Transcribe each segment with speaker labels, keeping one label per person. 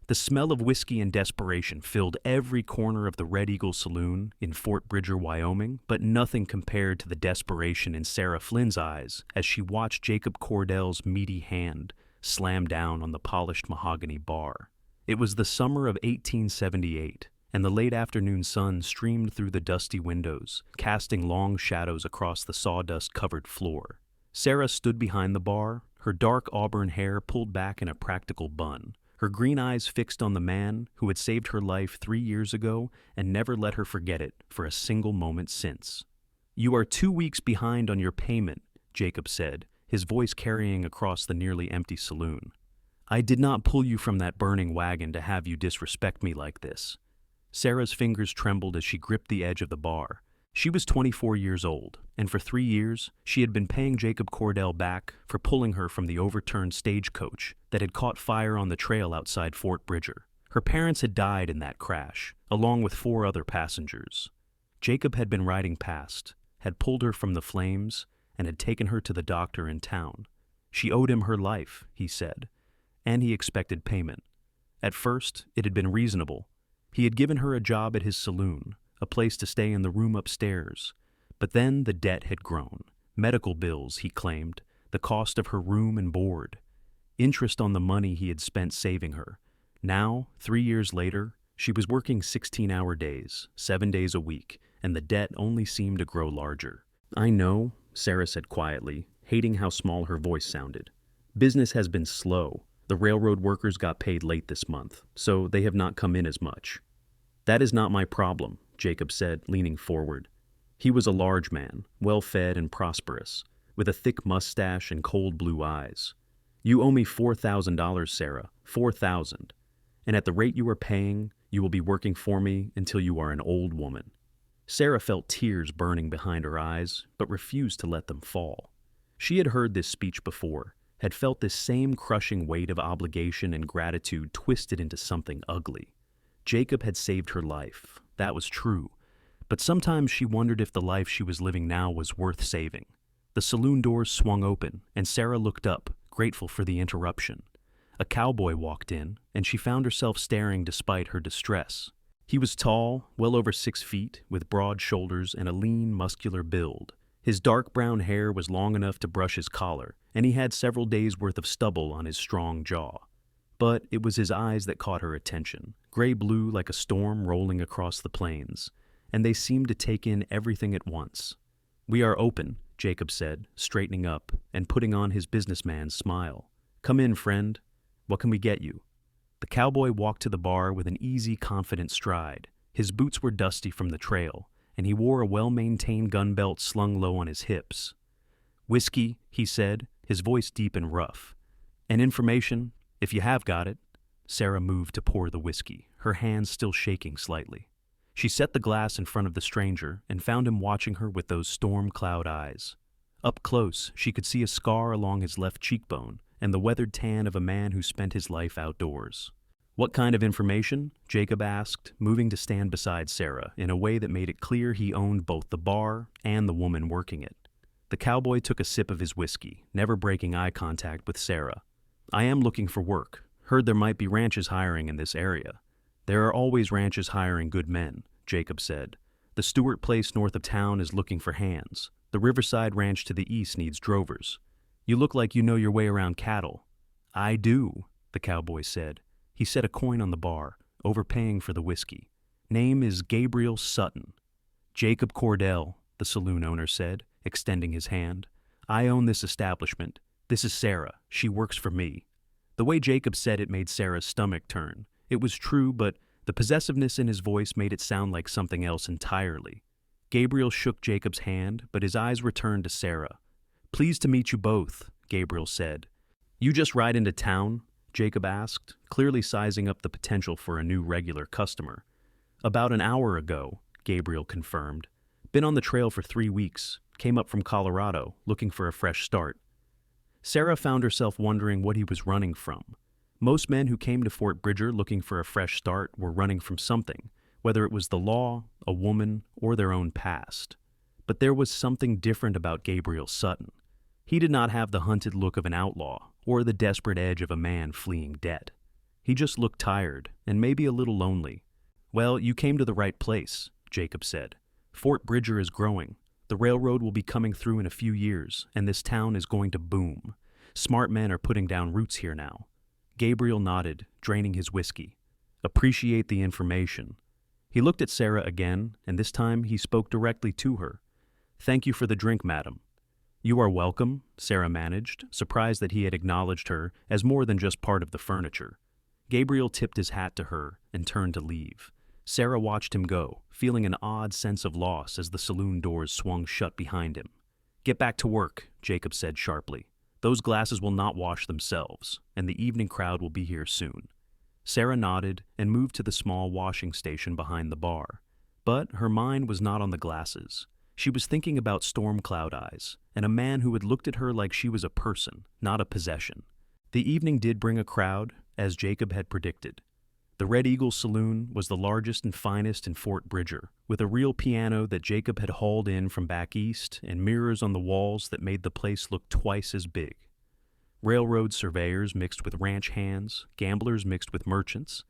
Speaker 1: The smell of whiskey and desperation filled every corner of the Red Eagle Saloon in Fort Bridger, Wyoming, but nothing compared to the desperation in Sarah Flynn's eyes as she watched Jacob Cordell's meaty hand slam down on the polished mahogany bar. It was the summer of 1878, and the late afternoon sun streamed through the dusty windows, casting long shadows across the sawdust-covered floor. Sarah stood behind the bar, her dark auburn hair pulled back in a practical bun, her green eyes fixed on the man who had saved her life 3 years ago and never let her forget it for a single moment since. "You are 2 weeks behind on your payment," Jacob said, his voice carrying across the nearly empty saloon. "I did not pull you from that burning wagon to have you disrespect me like this." Sarah's fingers trembled as she gripped the edge of the bar. She was 24 years old, and for 3 years, she had been paying Jacob Cordell back for pulling her from the overturned stagecoach that had caught fire on the trail outside Fort Bridger. Her parents had died in that crash, along with 4 other passengers. Jacob had been riding past, had pulled her from the flames, and had taken her to the doctor in town. She owed him her life, he said, and he expected payment. At first, it had been reasonable. He had given her a job at his saloon, a place to stay in the room upstairs. But then the debt had grown. Medical bills, he claimed, the cost of her room and board, interest on the money he had spent saving her. Now, 3 years later, she was working 16-hour days, 7 days a week, and the debt only seemed to grow larger. "I know," Sarah said quietly, hating how small her voice sounded. "Business has been slow. The railroad workers got paid late this month, so they have not come in as much." "That is not my problem," Jacob said, leaning forward. He was a large man, well-fed and prosperous, with a thick mustache and cold blue eyes. "You owe me $4,000, Sarah, $4,000. And at the rate you are paying, you will be working for me until you are an old woman." Sarah felt tears burning behind her eyes, but refused to let them fall. She had heard this speech before, had felt this same crushing weight of obligation and gratitude twisted into something ugly. Jacob had saved her life, that was true, but sometimes she wondered if the life she was living now was worth saving. The saloon doors swung open, and Sarah looked up, grateful for the interruption. A cowboy walked in, and she found herself staring despite her distress. He was tall, well over 6 feet, with broad shoulders and a lean, muscular build. His dark brown hair was long enough to brush his collar, and he had several days' worth of stubble on his strong jaw. But it was his eyes that caught her attention, gray-blue like a storm rolling across the plains, and they seemed to take in everything at once. "We are open," Jacob said, straightening up and putting on his businessman's smile. "Come in, friend. What can we get you?" The cowboy walked to the bar with an easy, confident stride. His boots were dusty from the trail, and he wore a well-maintained gun belt slung low on his hips. "Whiskey," he said, his voice deep and rough. "And information, if you have got it." Sarah moved to pour the whiskey, her hands still shaking slightly. She set the glass in front of the stranger and found him watching her with those storm cloud eyes. Up close, she could see a scar along his left cheekbone and the weathered tan of a man who spent his life outdoors. "What kind of information?" Jacob asked, moving to stand beside Sarah in a way that made it clear he owned both the bar and the woman working it. The cowboy took a sip of his whiskey, never breaking eye contact with Sarah. "I am looking for work. Heard there might be ranches hiring in this area." "There are always ranches hiring good men," Jacob said. "The Stewart place north of town is looking for hands. The Riverside ranch to the east needs drovers. You look like you know your way around cattle." "I do," the cowboy said. He set a coin on the bar, overpaying for the whiskey. "Name is Gabriel Sutton." "Jacob Cordell," the saloon owner said, extending his hand. "I own this establishment. This is Sarah. She works for me." The way Jacob said it made Sarah's stomach turn. It was true, but the possessiveness in his voice made it sound like something else entirely. Gabriel shook Jacob's hand, but his eyes returned to Sarah. "Pleased to meet you both," Gabriel said. "You just ride into town?" Jacob asked, clearly sizing up the potential for a new regular customer. "About an hour ago," Gabriel confirmed. "Been on the trail for 3 weeks. Came up from Colorado, looking for a fresh start." Sarah found herself wondering what he was running from. Most men who came to Fort Bridger looking for a fresh start were running from something, whether it was the law, a woman, or their own past. But there was something different about Gabriel Sutton. He did not have the hunted look of an outlaw or the desperate edge of a man fleeing debt. He just looked tired and maybe a little lonely. Well, you came to the right place, Jacob said. Fort Bridger is growing. The railroad will be coming through in a few years, and this town is going to boom. Smart men are putting down roots here now. Gabriel nodded, draining his whiskey. Appreciate the information. He looked at Sarah again, and this time he spoke directly to her. Thank you for the drink, madam. You are welcome, Sarah managed, surprised that he had acknowledged her as more than just part of the furniture. Gabriel tipped his hat to her and turned to leave. Sarah watched him go, feeling an odd sense of loss as the saloon doors swung shut behind him. Get back to work, Jacob said sharply. Those glasses will not wash themselves, and the evening crowd will be here soon. Sarah nodded and moved to the small washing station behind the bar. But her mind was not on the glasses. She was thinking about Storm Cloud Eyes, and a man who had looked at her like she was a person, not a possession. The evening did bring a crowd, as Jacob had predicted. The Red Eagle Saloon was the largest and finest in Fort Bridger, with a real piano that Jacob had hauled in from back east and mirrors on the walls that made the place look twice as big. Railroad surveyors mixed with ranch hands, gamblers mixed with merchants,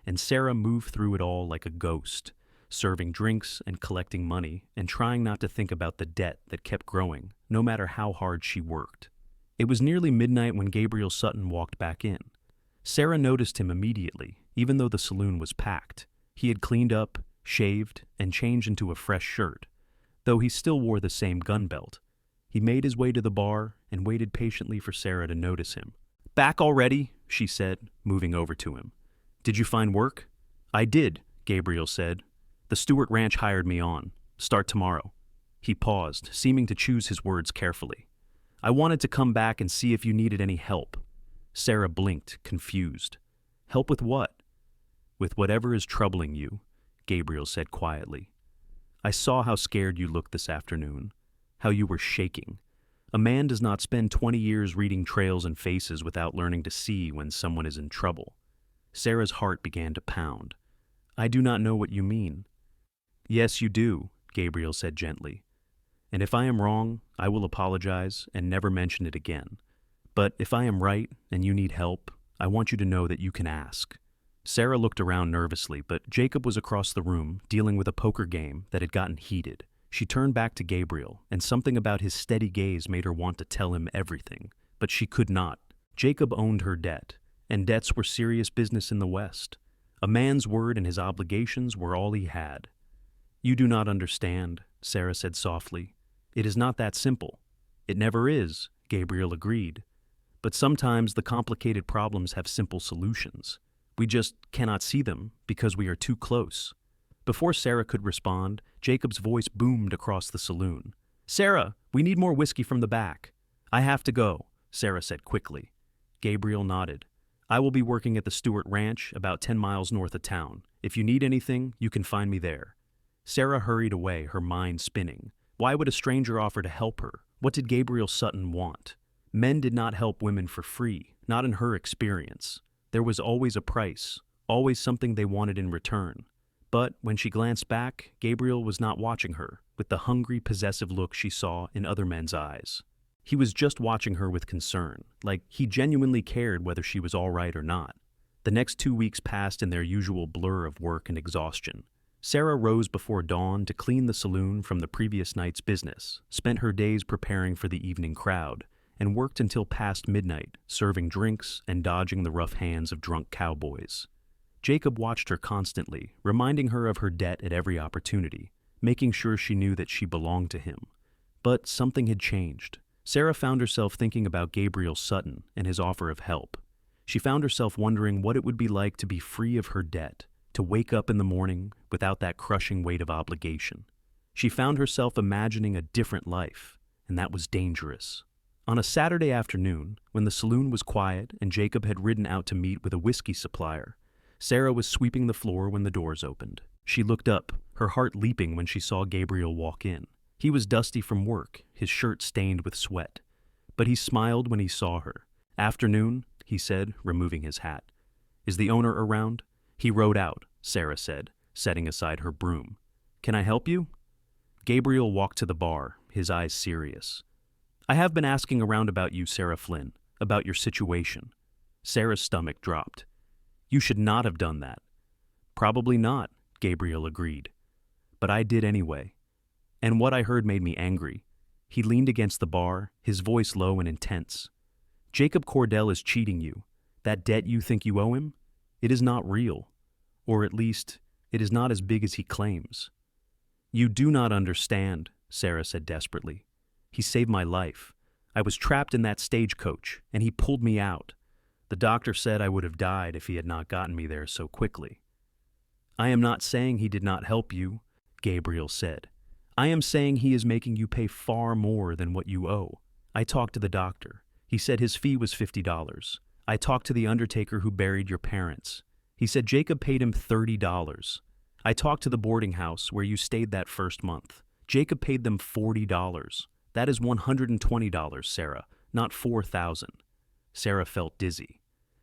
Speaker 1: and Sarah moved through it all like a ghost, serving drinks and collecting money and trying not to think about the debt that kept growing, no matter how hard she worked. It was nearly midnight when Gabriel Sutton walked back in. Sarah noticed him immediately, even though the saloon was packed. He had cleaned up, shaved, and changed into a fresh shirt, though he still wore the same gun belt. He made his way to the bar and waited patiently for Sarah to notice him. Back already, she said, moving over to him. Did you find work? I did, Gabriel said. The Stewart Ranch hired me on. Start tomorrow. He paused, seeming to choose his words carefully. I wanted to come back and see if you needed any help. Sarah blinked, confused. Help with what? With whatever is troubling you, Gabriel said quietly. I saw how scared you looked this afternoon, how you were shaking. A man does not spend 20 years reading trails and faces without learning to see when someone is in trouble. Sarah's heart began to pound. I do not know what you mean. Yes, you do, Gabriel said gently. And if I am wrong, I will apologize and never mention it again. But if I am right and you need help, I want you to know that you can ask. Sarah looked around nervously, but Jacob was across the room, dealing with a poker game that had gotten heated. She turned back to Gabriel, and something about his steady gaze made her want to tell him everything, but she could not. Jacob owned her debt, and debts were serious business in the West. A man's word and his obligations were all he had. You do not understand, Sarah said softly. It is not that simple. It never is, Gabriel agreed. But sometimes the complicated problems have simple solutions. We just cannot see them because we are too close. Before Sarah could respond, Jacob's voice boomed across the saloon. Sarah, we need more whiskey from the back. I have to go, Sarah said quickly. Gabriel nodded. I will be working at the Stewart Ranch, about 10 miles north of town. If you need anything, you can find me there. Sarah hurried away, her mind spinning. Why would a stranger offer to help her? What did Gabriel Sutton want? Men did not help women for free, not in her experience. There was always a price, always something they wanted in return. But when she glanced back, Gabriel was not watching her, with the hungry, possessive look she saw in other men's eyes. He was just watching her with concern, like he genuinely cared whether she was all right or not. The next 2 weeks passed in their usual blur of work and exhaustion. Sarah rose before dawn to clean the saloon from the previous night's business, spent her days preparing for the evening crowd, and worked until past midnight, serving drinks and dodging the rough hands of drunk cowboys. Jacob watched her constantly, reminding her of her debt at every opportunity, making sure she knew that she belonged to him. But something had changed. Sarah found herself thinking about Gabriel Sutton and his offer of help. She found herself wondering what it would be like to be free of her debt, to wake up in the morning without that crushing weight of obligation. She found herself imagining a different life, and that was dangerous. On a Saturday afternoon, when the saloon was quiet and Jacob had ridden out to meet with a whiskey supplier, Sarah was sweeping the floor when the doors opened. She looked up, her heart leaping when she saw Gabriel walk in. He was dusty from work, his shirt stained with sweat. But he smiled when he saw her. Afternoon, he said, removing his hat. Is the owner around? He rode out, Sarah said, setting aside her broom. Can I help you? Gabriel walked to the bar, his eyes serious. I have been asking around about you, Sarah Flynn, about your situation. Sarah's stomach dropped. You should not have done that. Probably not, Gabriel agreed. But I did anyway. And what I heard made me angry. He leaned against the bar, his voice low and intense. Jacob Cordell is cheating you. That debt you think you owe him? It is not real. Or at least, it is not as big as he claims. You do not understand, Sarah said desperately. He saved my life. I was trapped in that stagecoach, and he pulled me out. The doctor said I would have died if he had not gotten me there so quickly. I am not saying he did not help you, Gabriel said. I am saying he is making you pay far more than what you owe. I talked to the doctor. He said his fee was $50. I talked to the undertaker who buried your parents. He said Jacob paid him $30. I talked to the boarding house where you stayed that first month. Jacob paid them $40. That is $120, Sarah, not $4,000. Sarah felt dizzy.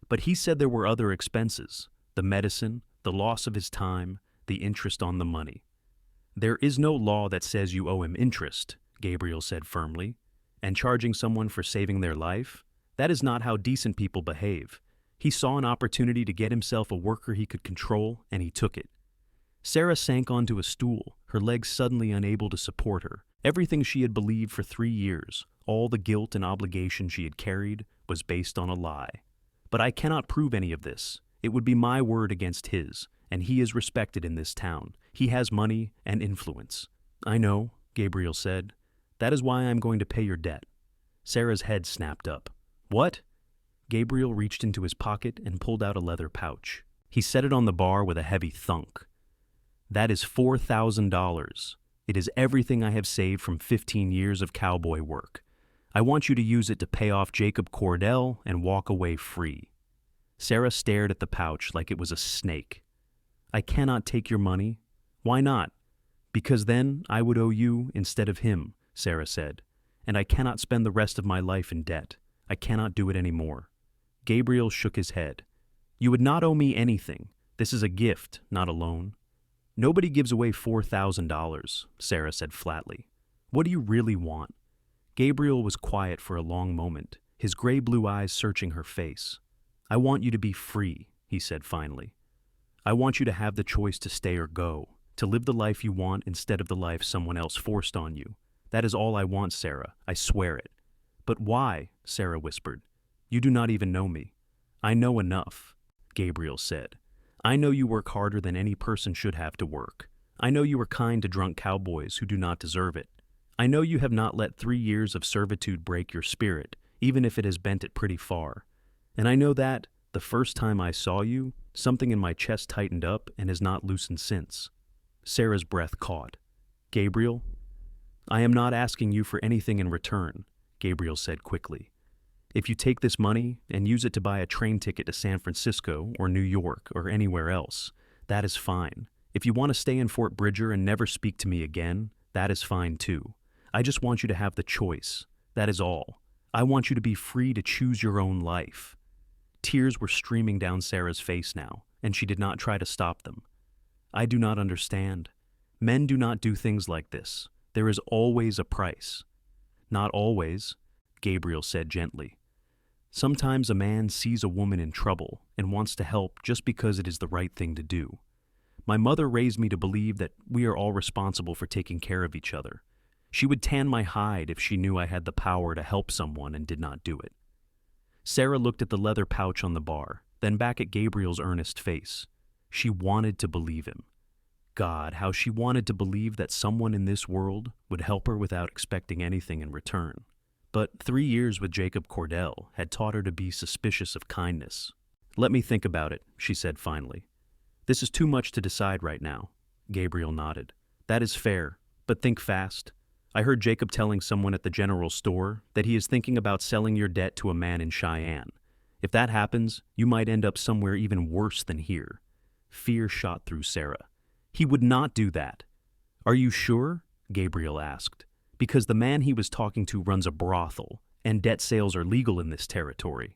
Speaker 1: But he said there were other expenses, the medicine, the loss of his time, the interest on the money. There is no law that says you owe him interest, Gabriel said firmly. And charging someone for saving their life? That is not how decent people behave. He saw an opportunity to get himself a worker he could control, and he took it. Sarah sank onto a stool, her legs suddenly unable to support her. Everything she had believed for 3 years, all the guilt and obligation she had carried, was based on a lie. But I cannot prove any of this. It would be my word against his, and he is respected in this town. He has money and influence. I know, Gabriel said. That is why I am going to pay your debt. Sarah's head snapped up. What? Gabriel reached into his pocket and pulled out a leather pouch. He set it on the bar with a heavy thunk. That is $4,000. It is everything I have saved from 15 years of cowboy work. I want you to use it to pay off Jacob Cordell and walk away free. Sarah stared at the pouch like it was a snake. I cannot take your money. Why not? Because then I would owe you instead of him, Sarah said, and I cannot spend the rest of my life in debt. I cannot do it anymore. Gabriel shook his head. You would not owe me anything. This is a gift, not a loan. Nobody gives away $4,000, Sarah said flatly. What do you really want? Gabriel was quiet for a long moment, his gray-blue eyes searching her face. I want you to be free, he said finally. I want you to have the choice to stay or go, to live the life you want instead of the life someone else forced on you. That is all I want, Sarah. I swear it. But why? Sarah whispered. You do not even know me. I know enough, Gabriel said. I know you work harder than any person should have to work. I know you are kind to drunk cowboys who do not deserve it. I know you have not let 3 years of servitude break your spirit, even if it has bent it pretty far. And I know that, the first time I saw you, something in my chest tightened up and has not loosened since. Sarah's breath caught. Gabriel, I am not asking you for anything in return, Gabriel said quickly. If you take this money and use it to buy a train ticket to San Francisco or New York or anywhere else, that is fine. If you want to stay in Fort Bridger and never speak to me again, that is fine too. I just want you to have the choice. That is all. I want you to be free to choose your own life. Tears were streaming down Sarah's face now, and she did not try to stop them. I do not understand. Men do not do things like this. There is always a price. Not always, Gabriel said gently. Sometimes a man sees a woman in trouble and wants to help just because it is the right thing to do. My mother raised me to believe that we are all responsible for taking care of each other. She would tan my hide if she knew I had the power to help someone and did not do it. Sarah looked at the leather pouch on the bar, then back at Gabriel's earnest face. She wanted to believe him. God, how she wanted to believe that someone in this world would help her without expecting anything in return. But 3 years with Jacob Cordell had taught her to be suspicious of kindness. Let me think about it, she said finally. This is too much to decide right now. Gabriel nodded. That is fair, but think fast. I heard Jacob telling someone at the general store that he is thinking about selling your debt to a man in Cheyenne. If that happens, you might end up somewhere even worse than here. Fear shot through Sarah. He would not do that. Are you sure? Gabriel asked. Because the man he was talking to runs a brothel, and debt sales are legal in this territory.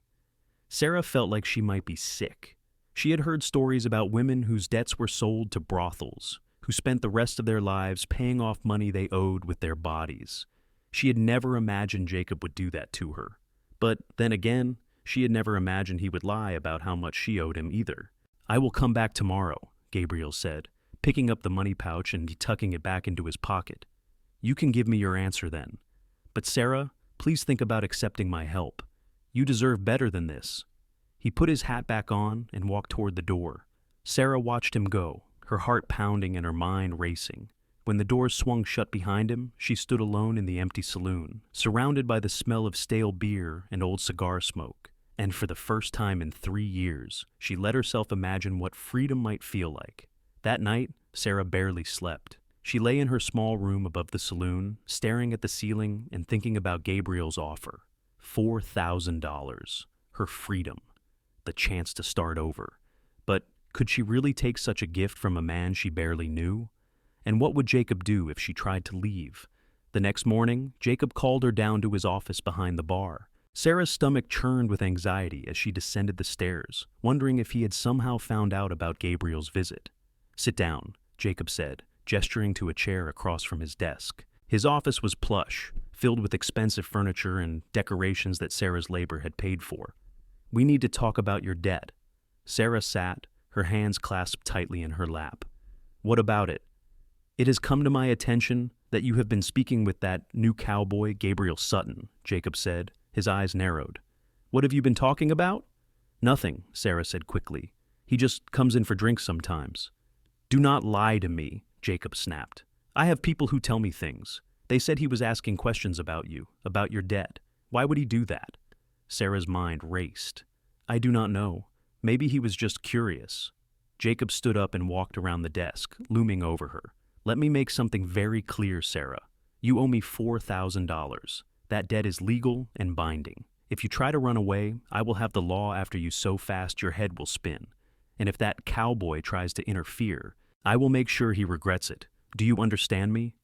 Speaker 1: Sarah felt like she might be sick. She had heard stories about women whose debts were sold to brothels, who spent the rest of their lives paying off money they owed with their bodies. She had never imagined Jacob would do that to her. But then again, she had never imagined he would lie about how much she owed him either. "I will come back tomorrow," Gabriel said, picking up the money pouch and tucking it back into his pocket. "You can give me your answer then. But Sarah, please think about accepting my help. You deserve better than this." He put his hat back on and walked toward the door. Sarah watched him go, her heart pounding and her mind racing. When the doors swung shut behind him, she stood alone in the empty saloon, surrounded by the smell of stale beer and old cigar smoke. And for the first time in 3 years, she let herself imagine what freedom might feel like. That night, Sarah barely slept. She lay in her small room above the saloon, staring at the ceiling and thinking about Gabriel's offer. $4,000. Her freedom. The chance to start over. But could she really take such a gift from a man she barely knew? And what would Jacob do if she tried to leave? The next morning, Jacob called her down to his office behind the bar. Sarah's stomach churned with anxiety as she descended the stairs, wondering if he had somehow found out about Gabriel's visit. "Sit down," Jacob said, gesturing to a chair across from his desk. His office was plush, filled with expensive furniture and decorations that Sarah's labor had paid for. "We need to talk about your debt." Sarah sat, her hands clasped tightly in her lap. "What about it?" "It has come to my attention that you have been speaking with that new cowboy, Gabriel Sutton," Jacob said, his eyes narrowed. "What have you been talking about?" "Nothing," Sarah said quickly. "He just comes in for drinks sometimes." "Do not lie to me," Jacob snapped. "I have people who tell me things. They said he was asking questions about you, about your debt. Why would he do that?" Sarah's mind raced. "I do not know. Maybe he was just curious." Jacob stood up and walked around the desk, looming over her. "Let me make something very clear, Sarah. You owe me $4,000. That debt is legal and binding. If you try to run away, I will have the law after you so fast your head will spin. And if that cowboy tries to interfere, I will make sure he regrets it. Do you understand me?"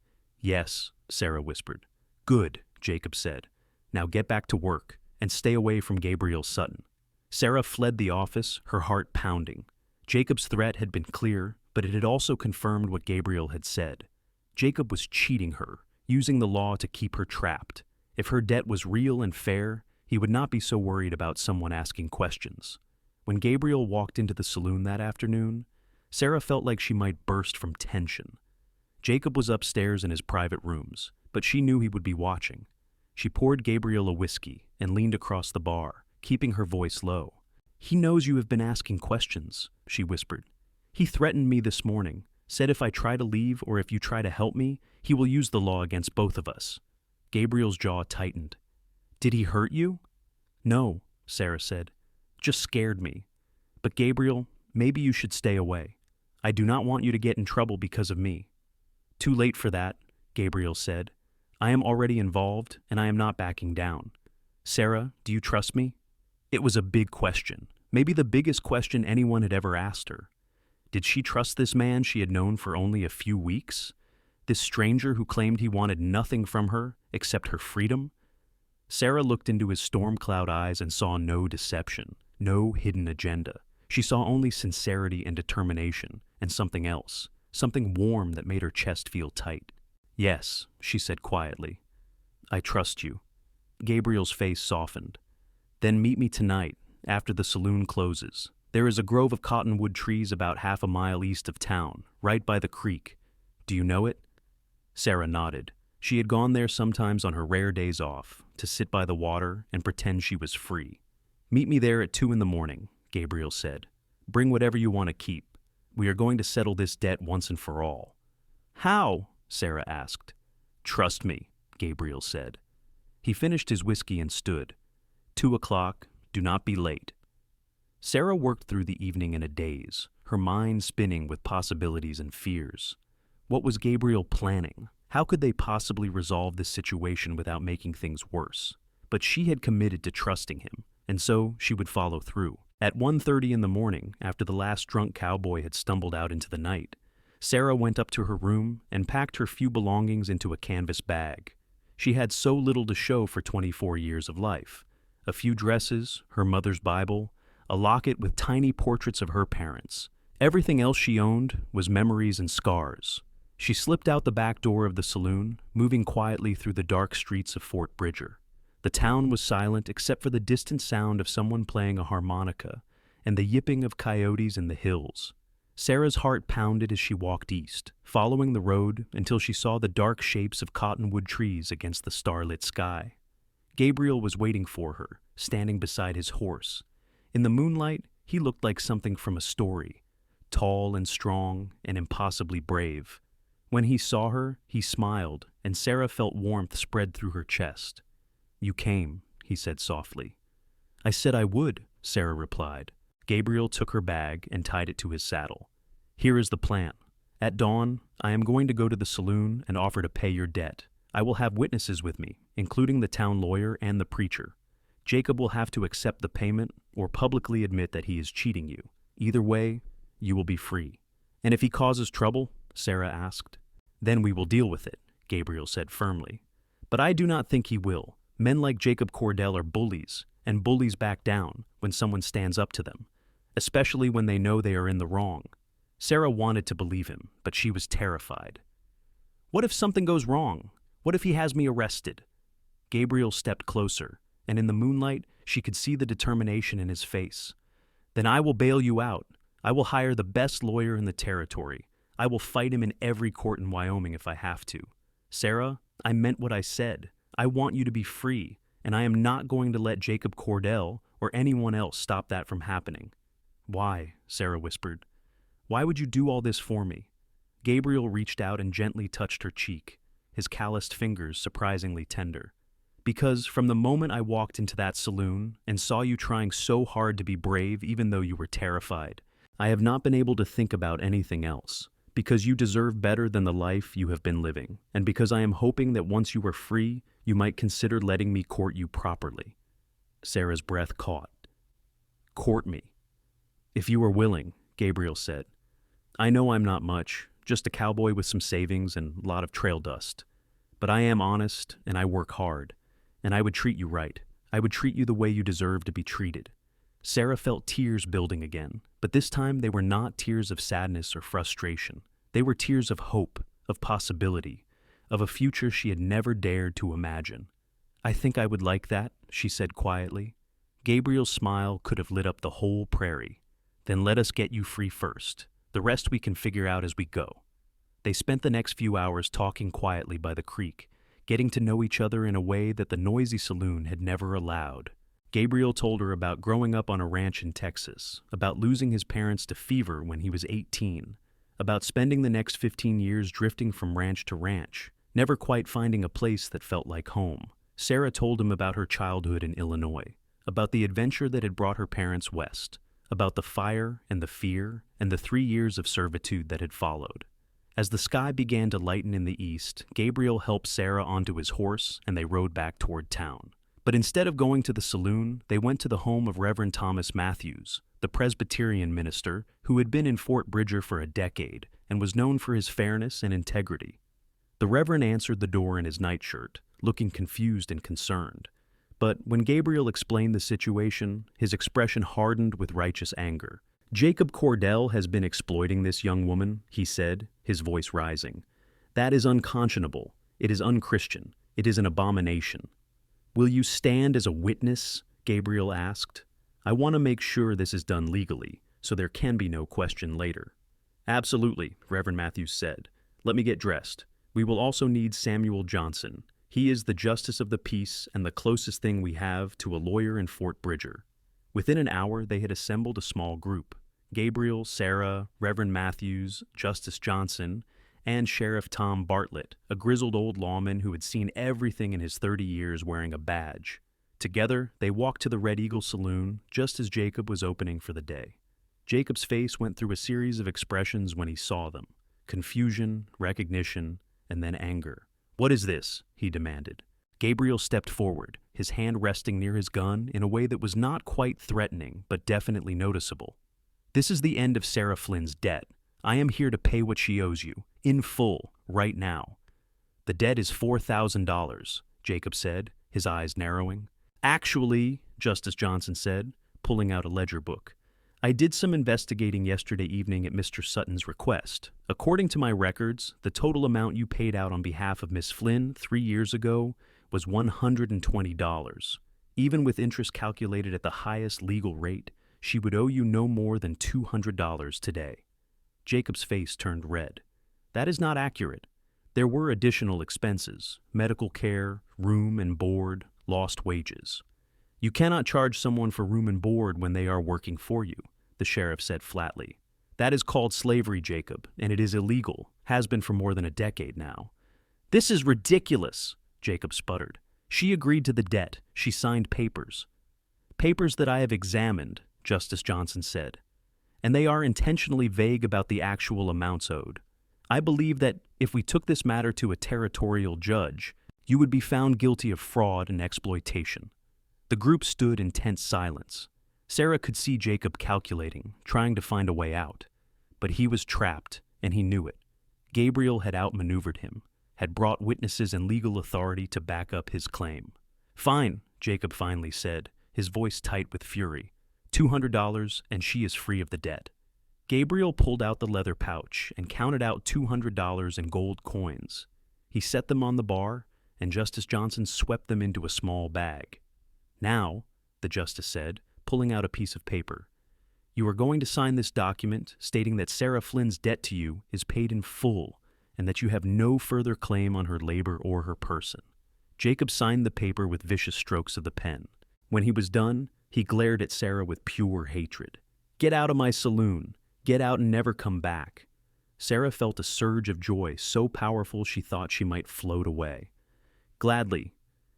Speaker 1: "Yes," Sarah whispered. "Good," Jacob said. "Now get back to work and stay away from Gabriel Sutton." Sarah fled the office, her heart pounding. Jacob's threat had been clear, but it had also confirmed what Gabriel had said. Jacob was cheating her, using the law to keep her trapped. If her debt was real and fair, he would not be so worried about someone asking questions. When Gabriel walked into the saloon that afternoon, Sarah felt like she might burst from tension. Jacob was upstairs in his private rooms, but she knew he would be watching. She poured Gabriel a whiskey and leaned across the bar, keeping her voice low. "He knows you have been asking questions," she whispered. "He threatened me this morning, said if I try to leave or if you try to help me, he will use the law against both of us." Gabriel's jaw tightened. "Did he hurt you?" "No," Sarah said. "Just scared me. But Gabriel, maybe you should stay away. I do not want you to get in trouble because of me." "Too late for that," Gabriel said. "I am already involved, and I am not backing down. Sarah, do you trust me?" It was a big question, maybe the biggest question anyone had ever asked her. Did she trust this man she had known for only a few weeks? This stranger who claimed he wanted nothing from her except her freedom? Sarah looked into his storm cloud eyes and saw no deception, no hidden agenda. She saw only sincerity and determination, and something else, something warm that made her chest feel tight. "Yes," she said quietly. "I trust you." Gabriel's face softened. "Then meet me tonight, after the saloon closes. There is a grove of cottonwood trees about half a mile east of town, right by the creek. Do you know it?" Sarah nodded. She had gone there sometimes on her rare days off, to sit by the water and pretend she was free. "Meet me there at 2 a.m, Gabriel said. "Bring whatever you want to keep. We are going to settle this debt once and for all." "How?" Sarah asked. "Trust me," Gabriel said. He finished his whiskey and stood. 2:00, do not be late. Sarah worked through the evening in a daze, her mind spinning with possibilities and fears. What was Gabriel planning? How could they possibly resolve this situation without making things worse? But she had committed to trusting him, and so she would follow through. At 1:30 in the morning, after the last drunk cowboy had stumbled out into the night, Sarah went up to her room and packed her few belongings into a canvas bag. She had so little to show for 24 years of life. A few dresses, her mother's Bible, a locket with tiny portraits of her parents. Everything else she owned was memories and scars. She slipped out the back door of the saloon, moving quietly through the dark streets of Fort Bridger. The town was silent except for the distant sound of someone playing a harmonica and the yipping of coyotes in the hills. Sarah's heart pounded as she walked east, following the road until she saw the dark shapes of cottonwood trees against the starlit sky. Gabriel was waiting for her, standing beside his horse. In the moonlight, he looked like something from a story, tall and strong and impossibly brave. When he saw her, he smiled, and Sarah felt warmth spread through her chest. "You came," he said softly. "I said I would," Sarah replied. Gabriel took her bag and tied it to his saddle. "Here is the plan. At dawn, I am going to go to the saloon and offer to pay your debt. I will have witnesses with me, including the town lawyer and the preacher. Jacob will have to accept the payment or publicly admit that he is cheating you. Either way, you will be free." "And if he causes trouble?" Sarah asked. "Then we will deal with it," Gabriel said firmly. "But I do not think he will. Men like Jacob Cordell are bullies, and bullies back down when someone stands up to them, especially when they know they are in the wrong." Sarah wanted to believe him, but she was terrified. "What if something goes wrong? What if he has me arrested?" Gabriel stepped closer, and in the moonlight, she could see the determination in his face. "Then I will bail you out. I will hire the best lawyer in the territory. I will fight him in every court in Wyoming if I have to. Sarah, I meant what I said. I want you to be free, and I am not going to let Jacob Cordell or anyone else stop that from happening." "Why?" Sarah whispered. "Why would you do all this for me?" Gabriel reached out and gently touched her cheek, his calloused fingers surprisingly tender. "Because from the moment I walked into that saloon and saw you trying so hard to be brave even though you were terrified, I have not been able to think about anything else. Because you deserve better than the life you have been living, and because I am hoping that once you are free, you might consider letting me court you properly." Sarah's breath caught. "Court me?" "If you are willing," Gabriel said. "I know I'm not much, just a cowboy with some savings and a lot of trail dust. But I am honest, and I work hard, and I would treat you right. I would treat you the way you deserve to be treated." Sarah felt tears building again, but this time they were not tears of sadness or frustration. They were tears of hope, of possibility, of a future she had never dared to imagine. "I think I would like that," she said quietly. Gabriel's smile could have lit up the whole prairie. "Then let us get you free first. The rest we can figure out as we go." They spent the next few hours talking quietly by the creek, getting to know each other in a way that the noisy saloon had never allowed. Gabriel told her about growing up on a ranch in Texas, about losing his parents to fever when he was 18, about spending the next 15 years drifting from ranch to ranch, never quite finding a place that felt like home. Sarah told him about her childhood in Illinois, about the adventure that had brought her parents west, about the fire and the fear and the 3 years of servitude that had followed. As the sky began to lighten in the east, Gabriel helped Sarah onto his horse and they rode back toward town. But instead of going to the saloon, they went to the home of Reverend Thomas Matthews, the Presbyterian minister who had been in Fort Bridger for a decade and was known for his fairness and integrity. The Reverend answered the door in his nightshirt, looking confused and concerned. But when Gabriel explained the situation, his expression hardened with righteous anger. "Jacob Cordell has been exploiting this young woman," he said, his voice rising. "That is unconscionable. It is unchristian. It is an abomination." "Will you stand as a witness?" Gabriel asked. "I want to make sure this is done legally, so there can be no question later." "Absolutely," Reverend Matthews said. "Let me get dressed. We will also need Samuel Johnson. He is the justice of the peace and the closest thing we have to a lawyer in Fort Bridger." Within an hour, they had assembled a small group. Gabriel, Sarah, Reverend Matthews, Justice Johnson, and Sheriff Tom Bartlett, a grizzled old lawman who had seen everything in his 30 years wearing a badge. Together, they walked to the Red Eagle Saloon just as Jacob was opening for the day. Jacob's face went through a series of expressions when he saw them: confusion, recognition, and then anger. "What is this?" he demanded. Gabriel stepped forward, his hand resting near his gun in a way that was not quite threatening, but definitely noticeable. "This is the end of Sarah Flynn's debt. I am here to pay what she owes you, in full, right now." "The debt is $4,000, Jacob said, his eyes narrowing. "Actually," Justice Johnson said, pulling out a ledger book, "I did some investigating yesterday evening at Mr. Sutton's request. According to my records, the total amount you paid out on behalf of Miss Flynn 3 years ago was $120. Even with interest calculated at the highest legal rate, She would owe you no more than $200 today. Jacob's face turned red. That is not accurate. There were additional expenses: medical care, room and board, lost wages. You cannot charge someone for room and board when they are working for you, the sheriff said flatly. That is called slavery, Jacob, and it is illegal, has been for more than a decade now. This is ridiculous, Jacob sputtered. She agreed to the debt. She signed papers. Papers that I have examined, Justice Johnson said, and they are intentionally vague about the actual amounts owed. I believe that if we took this matter to a territorial judge, you would be found guilty of fraud and exploitation. The group stood in tense silence. Sarah could see Jacob calculating, trying to find a way out. But he was trapped, and he knew it. Gabriel had outmaneuvered him, had brought witnesses and legal authority to back up his claim. Fine, Jacob finally said, his voice tight with fury. $200, and she is free of the debt. Gabriel pulled out the leather pouch and counted out $200 in gold coins. He set them on the bar, and Justice Johnson swept them into a small bag. Now, the justice said, pulling out a piece of paper, you are going to sign this document stating that Sarah Flynn's debt to you is paid in full and that you have no further claim on her labor or her person. Jacob signed the paper with vicious strokes of the pen. When he was done, he glared at Sarah with pure hatred. Get out of my saloon. Get out and never come back. Sarah felt a surge of joy so powerful she thought she might float away. Gladly,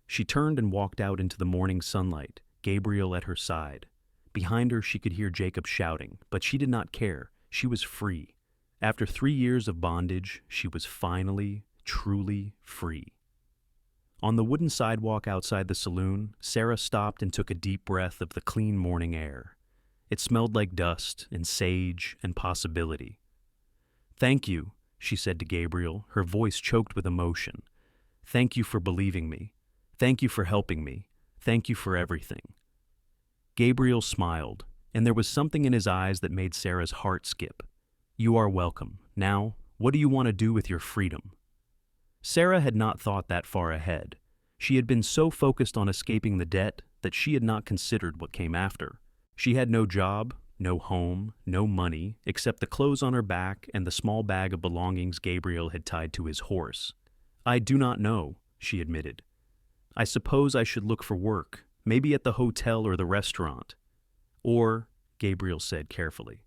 Speaker 1: she turned and walked out into the morning sunlight, Gabriel at her side. Behind her she could hear Jacob shouting, but she did not care. She was free. After 3 years of bondage, she was finally, truly free. On the wooden sidewalk outside the saloon, Sarah stopped and took a deep breath of the clean morning air. It smelled like dust and sage and possibility. Thank you, she said to Gabriel, her voice choked with emotion. Thank you for believing me. Thank you for helping me. Thank you for everything. Gabriel smiled, and there was something in his eyes that made Sarah's heart skip. You are welcome. Now, what do you want to do with your freedom? Sarah had not thought that far ahead. She had been so focused on escaping the debt that she had not considered what came after. She had no job, no home, no money, except the clothes on her back and the small bag of belongings Gabriel had tied to his horse. I do not know, she admitted. I suppose I should look for work, maybe at the hotel or the restaurant. Or, Gabriel said carefully,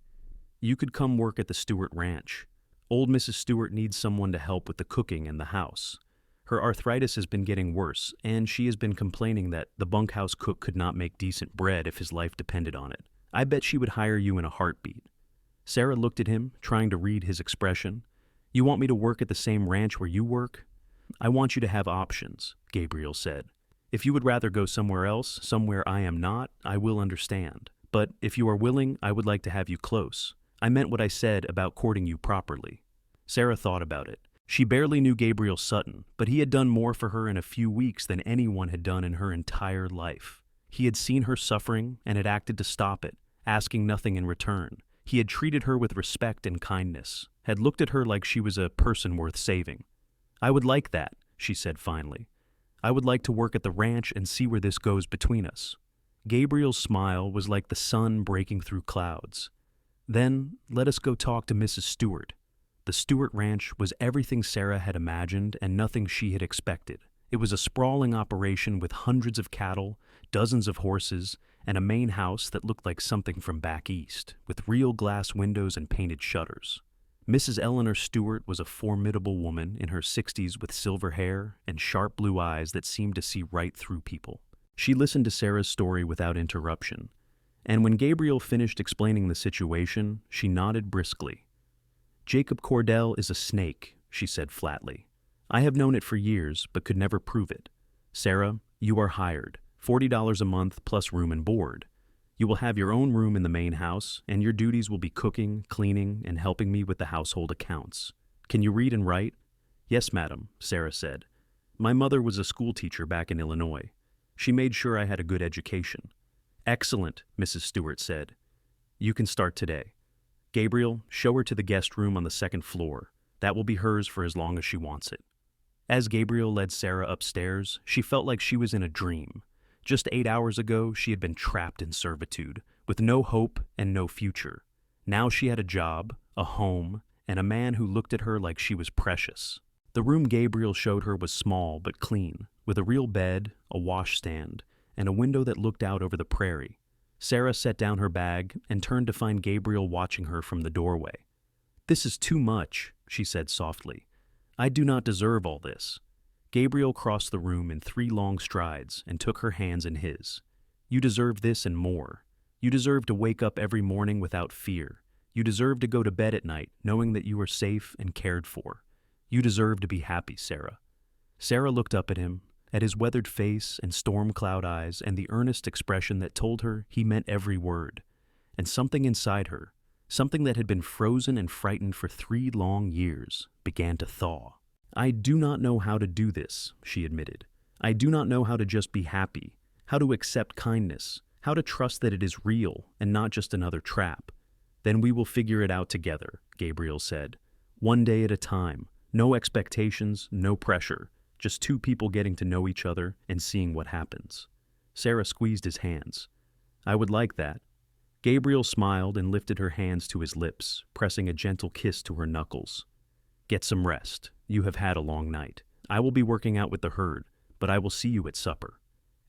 Speaker 1: you could come work at the Stewart Ranch. Old Mrs. Stewart needs someone to help with the cooking and the house. Her arthritis has been getting worse, and she has been complaining that the bunkhouse cook could not make decent bread if his life depended on it. I bet she would hire you in a heartbeat. Sarah looked at him, trying to read his expression. You want me to work at the same ranch where you work? I want you to have options, Gabriel said. If you would rather go somewhere else, somewhere I am not, I will understand. But if you are willing, I would like to have you close. I meant what I said about courting you properly. Sarah thought about it. She barely knew Gabriel Sutton, but he had done more for her in a few weeks than anyone had done in her entire life. He had seen her suffering and had acted to stop it, asking nothing in return. He had treated her with respect and kindness, had looked at her like she was a person worth saving. I would like that, she said finally. I would like to work at the ranch and see where this goes between us. Gabriel's smile was like the sun breaking through clouds. Then, let us go talk to Mrs. Stewart. The Stewart Ranch was everything Sarah had imagined and nothing she had expected. It was a sprawling operation with hundreds of cattle, dozens of horses, and a main house that looked like something from back east, with real glass windows and painted shutters. Mrs. Eleanor Stewart was a formidable woman in her 60s with silver hair and sharp blue eyes that seemed to see right through people. She listened to Sarah's story without interruption, and when Gabriel finished explaining the situation, she nodded briskly. Jacob Cordell is a snake, she said flatly. I have known it for years, but could never prove it. Sarah, you are hired, $40 a month plus room and board. You will have your own room in the main house, and your duties will be cooking, cleaning, and helping me with the household accounts. Can you read and write? Yes, madam, Sarah said. My mother was a school teacher back in Illinois. She made sure I had a good education. Excellent, Mrs. Stewart said. You can start today. Gabriel, show her to the guest room on the second floor. That will be hers for as long as she wants it. As Gabriel led Sarah upstairs, she felt like she was in a dream. Just 8 hours ago, she had been trapped in servitude, with no hope and no future. Now she had a job, a home, and a man who looked at her like she was precious. The room Gabriel showed her was small but clean, with a real bed, a washstand, and a window that looked out over the prairie. Sarah set down her bag and turned to find Gabriel watching her from the doorway. "This is too much," she said softly. "I do not deserve all this." Gabriel crossed the room in 3 long strides and took her hands in his. "You deserve this and more. You deserve to wake up every morning without fear. You deserve to go to bed at night knowing that you are safe and cared for. You deserve to be happy, Sarah." Sarah looked up at him, at his weathered face and storm cloud eyes and the earnest expression that told her he meant every word. And something inside her, something that had been frozen and frightened for 3 long years, began to thaw. "I do not know how to do this," she admitted. "I do not know how to just be happy, how to accept kindness, how to trust that it is real and not just another trap." "Then we will figure it out together," Gabriel said. "One day at a time, no expectations, no pressure, just 2 people getting to know each other and seeing what happens." Sarah squeezed his hands. "I would like that." Gabriel smiled and lifted her hands to his lips, pressing a gentle kiss to her knuckles. "Get some rest. You have had a long night. I will be working out with the herd, but I will see you at supper."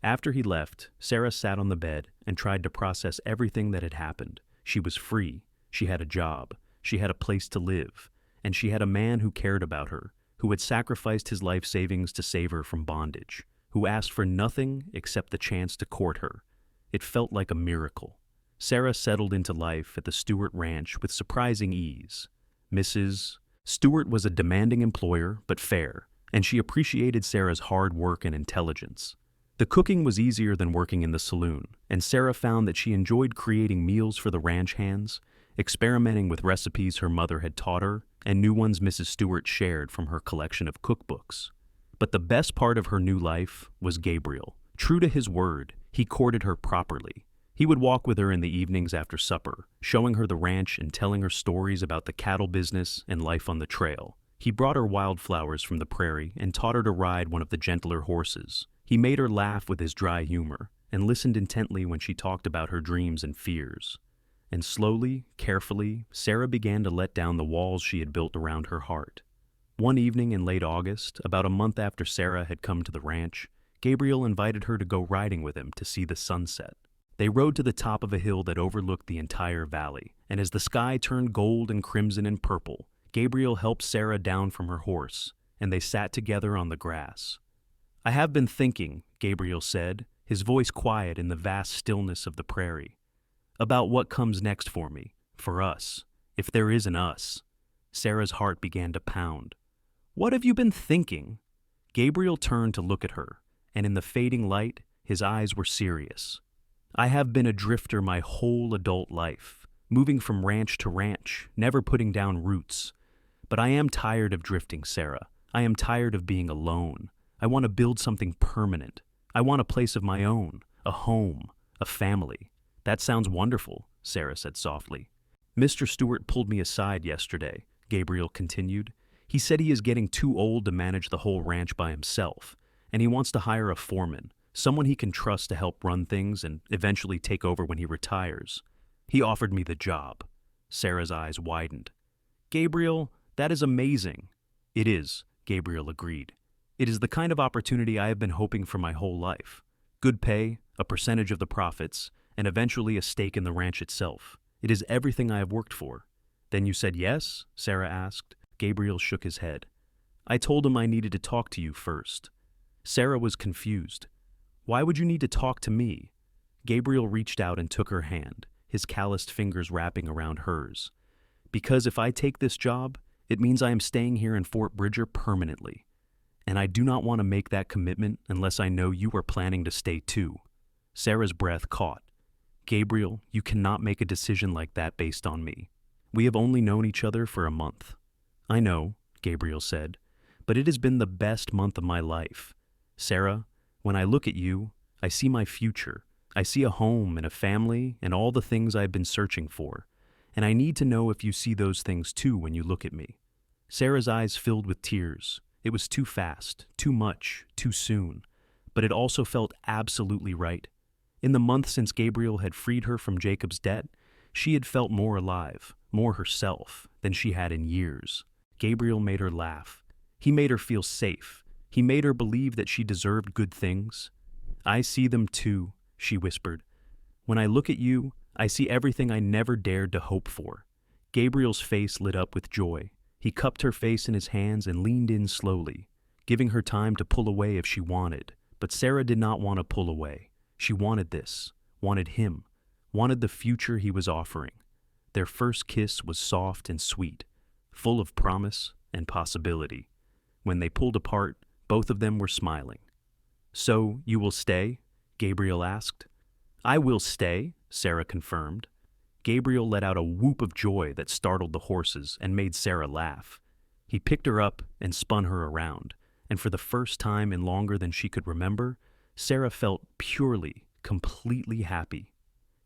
Speaker 1: After he left, Sarah sat on the bed and tried to process everything that had happened. She was free. She had a job. She had a place to live. And she had a man who cared about her, who had sacrificed his life savings to save her from bondage, who asked for nothing except the chance to court her. It felt like a miracle. Sarah settled into life at the Stewart Ranch with surprising ease. Mrs. Stewart was a demanding employer, but fair, and she appreciated Sarah's hard work and intelligence. The cooking was easier than working in the saloon, and Sarah found that she enjoyed creating meals for the ranch hands, experimenting with recipes her mother had taught her, and new ones Mrs. Stewart shared from her collection of cookbooks. But the best part of her new life was Gabriel. True to his word, he courted her properly. He would walk with her in the evenings after supper, showing her the ranch and telling her stories about the cattle business and life on the trail. He brought her wildflowers from the prairie and taught her to ride one of the gentler horses. He made her laugh with his dry humor and listened intently when she talked about her dreams and fears. And slowly, carefully, Sarah began to let down the walls she had built around her heart. One evening in late August, about a month after Sarah had come to the ranch, Gabriel invited her to go riding with him to see the sunset. They rode to the top of a hill that overlooked the entire valley, and as the sky turned gold and crimson and purple, Gabriel helped Sarah down from her horse, and they sat together on the grass. "I have been thinking," Gabriel said, his voice quiet in the vast stillness of the prairie, "about what comes next for me, for us, if there is an us." Sarah's heart began to pound. "What have you been thinking?" Gabriel turned to look at her, and in the fading light, his eyes were serious. "I have been a drifter my whole adult life, moving from ranch to ranch, never putting down roots. But I am tired of drifting, Sarah. I am tired of being alone. I want to build something permanent. I want a place of my own, a home, a family." "That sounds wonderful," Sarah said softly. "Mr. Stewart pulled me aside yesterday," Gabriel continued. "He said he is getting too old to manage the whole ranch by himself, and he wants to hire a foreman, someone he can trust to help run things and eventually take over when he retires. He offered me the job." Sarah's eyes widened. "Gabriel, that is amazing." "It is," Gabriel agreed. "It is the kind of opportunity I have been hoping for my whole life. Good pay, a percentage of the profits, and eventually a stake in the ranch itself. It is everything I have worked for." "Then you said yes?" Sarah asked. Gabriel shook his head. "I told him I needed to talk to you first." Sarah was confused. "Why would you need to talk to me?" Gabriel reached out and took her hand, his calloused fingers wrapping around hers. "Because if I take this job, it means I am staying here in Fort Bridger permanently. And I do not want to make that commitment unless I know you are planning to stay too." Sarah's breath caught. "Gabriel, you cannot make a decision like that based on me. We have only known each other for a month." "I know," Gabriel said, "but it has been the best month of my life. Sarah, when I look at you, I see my future. I see a home and a family and all the things I've been searching for. And I need to know if you see those things too when you look at me." Sarah's eyes filled with tears. It was too fast, too much, too soon. But it also felt absolutely right. In the month since Gabriel had freed her from Jacob's debt, she had felt more alive, more herself, than she had in years. Gabriel made her laugh. He made her feel safe. He made her believe that she deserved good things. "I see them too," she whispered. "When I look at you, I see everything I never dared to hope for." Gabriel's face lit up with joy. He cupped her face in his hands and leaned in slowly, giving her time to pull away if she wanted. But Sarah did not want to pull away. She wanted this, wanted him, wanted the future he was offering. Their first kiss was soft and sweet, full of promise and possibility. When they pulled apart, both of them were smiling. "So, you will stay?" Gabriel asked. "I will stay," Sarah confirmed. Gabriel let out a whoop of joy that startled the horses and made Sarah laugh. He picked her up and spun her around, and for the first time in longer than she could remember, Sarah felt purely, completely happy.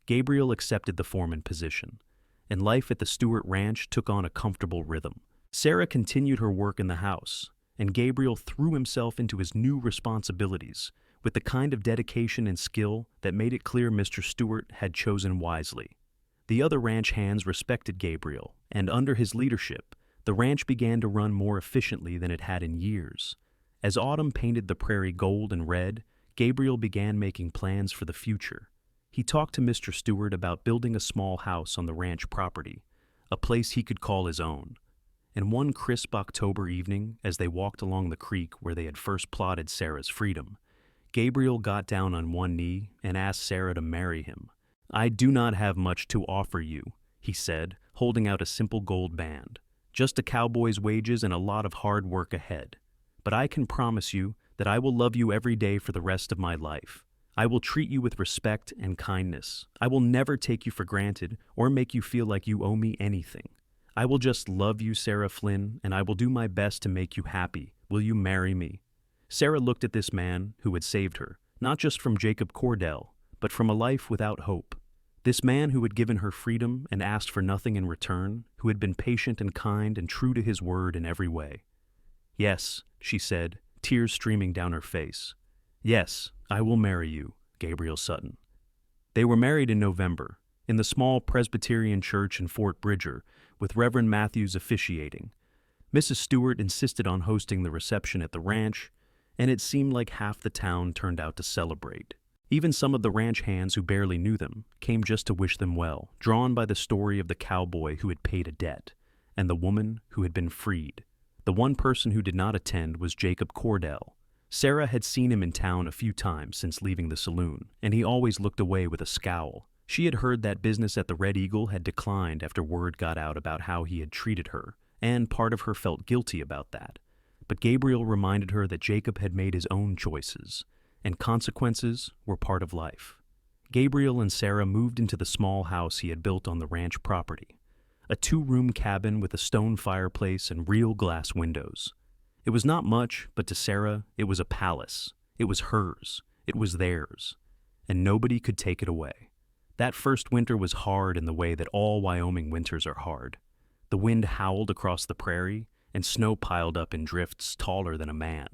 Speaker 1: Gabriel accepted the foreman position, and life at the Stewart Ranch took on a comfortable rhythm. Sarah continued her work in the house, and Gabriel threw himself into his new responsibilities with the kind of dedication and skill that made it clear Mr. Stewart had chosen wisely. The other ranch hands respected Gabriel, and under his leadership, the ranch began to run more efficiently than it had in years. As autumn painted the prairie gold and red, Gabriel began making plans for the future. He talked to Mr. Stewart about building a small house on the ranch property, a place he could call his own. And one crisp October evening, as they walked along the creek where they had first plotted Sarah's freedom, Gabriel got down on one knee and asked Sarah to marry him. "I do not have much to offer you," he said, holding out a simple gold band. "Just a cowboy's wages and a lot of hard work ahead. But I can promise you that I will love you every day for the rest of my life. I will treat you with respect and kindness. I will never take you for granted or make you feel like you owe me anything. I will just love you, Sarah Flynn, and I will do my best to make you happy. Will you marry me?" Sarah looked at this man who had saved her, not just from Jacob Cordell, but from a life without hope. This man who had given her freedom and asked for nothing in return, who had been patient and kind and true to his word in every way. "Yes," she said, tears streaming down her face. "Yes, I will marry you, Gabriel Sutton." They were married in November, in the small Presbyterian church in Fort Bridger, with Reverend Matthews officiating. Mrs. Stewart insisted on hosting the reception at the ranch, and it seemed like half the town turned out to celebrate. Even some of the ranch hands who barely knew them came just to wish them well, drawn by the story of the cowboy who had paid a debt, and the woman who had been freed. The one person who did not attend was Jacob Cordell. Sarah had seen him in town a few times since leaving the saloon, and he always looked away with a scowl. She had heard that business at the Red Eagle had declined after word got out about how he had treated her, and part of her felt guilty about that. But Gabriel reminded her that Jacob had made his own choices, and consequences were part of life. Gabriel and Sarah moved into the small house he had built on the ranch property, a 2-room cabin with a stone fireplace and real glass windows. It was not much, but to Sarah, it was a palace. It was hers. It was theirs. And nobody could take it away. That first winter was hard in the way that all Wyoming winters are hard. The wind howled across the prairie, and snow piled up in drifts taller than a man.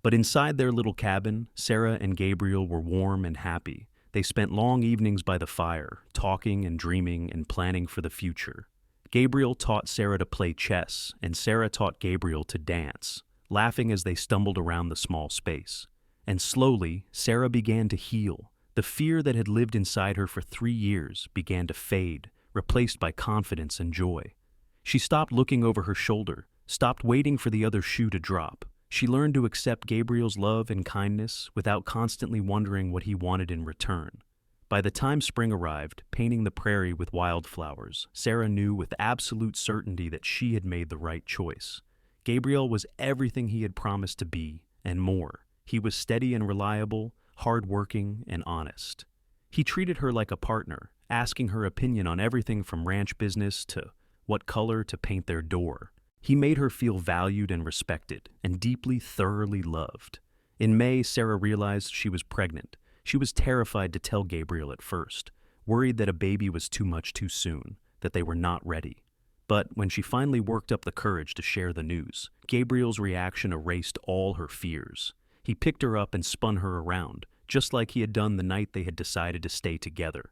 Speaker 1: But inside their little cabin, Sarah and Gabriel were warm and happy. They spent long evenings by the fire, talking and dreaming and planning for the future. Gabriel taught Sarah to play chess, and Sarah taught Gabriel to dance, laughing as they stumbled around the small space. And slowly, Sarah began to heal. The fear that had lived inside her for 3 years began to fade, replaced by confidence and joy. She stopped looking over her shoulder, stopped waiting for the other shoe to drop. She learned to accept Gabriel's love and kindness without constantly wondering what he wanted in return. By the time spring arrived, painting the prairie with wildflowers, Sarah knew with absolute certainty that she had made the right choice. Gabriel was everything he had promised to be, and more. He was steady and reliable, hard-working and honest. He treated her like a partner, asking her opinion on everything from ranch business to what color to paint their door. He made her feel valued and respected, and deeply, thoroughly loved. In May, Sarah realized she was pregnant. She was terrified to tell Gabriel at first, worried that a baby was too much too soon, that they were not ready. But when she finally worked up the courage to share the news, Gabriel's reaction erased all her fears. He picked her up and spun her around, just like he had done the night they had decided to stay together.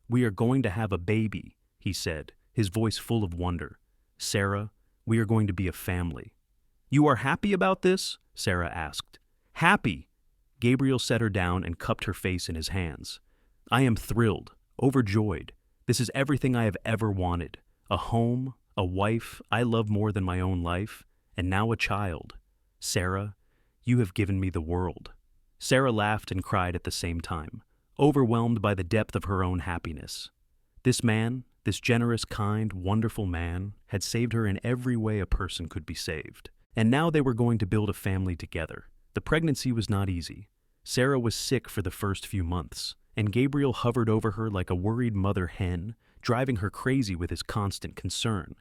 Speaker 1: "We are going to have a baby," he said, his voice full of wonder. "Sarah, we are going to be a family." "You are happy about this?" Sarah asked. "Happy!" Gabriel set her down and cupped her face in his hands. "I am thrilled, overjoyed. This is everything I have ever wanted. A home, a wife I love more than my own life, and now a child. Sarah, you have given me the world." Sarah laughed and cried at the same time, overwhelmed by the depth of her own happiness. This man, this generous, kind, wonderful man, had saved her in every way a person could be saved. And now they were going to build a family together. The pregnancy was not easy. Sarah was sick for the first few months, and Gabriel hovered over her like a worried mother hen, driving her crazy with his constant concern.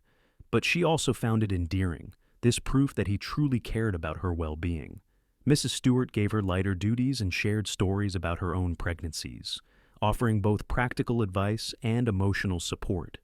Speaker 1: But she also found it endearing, this proof that he truly cared about her well-being. Mrs. Stewart gave her lighter duties and shared stories about her own pregnancies, offering both practical advice and emotional support.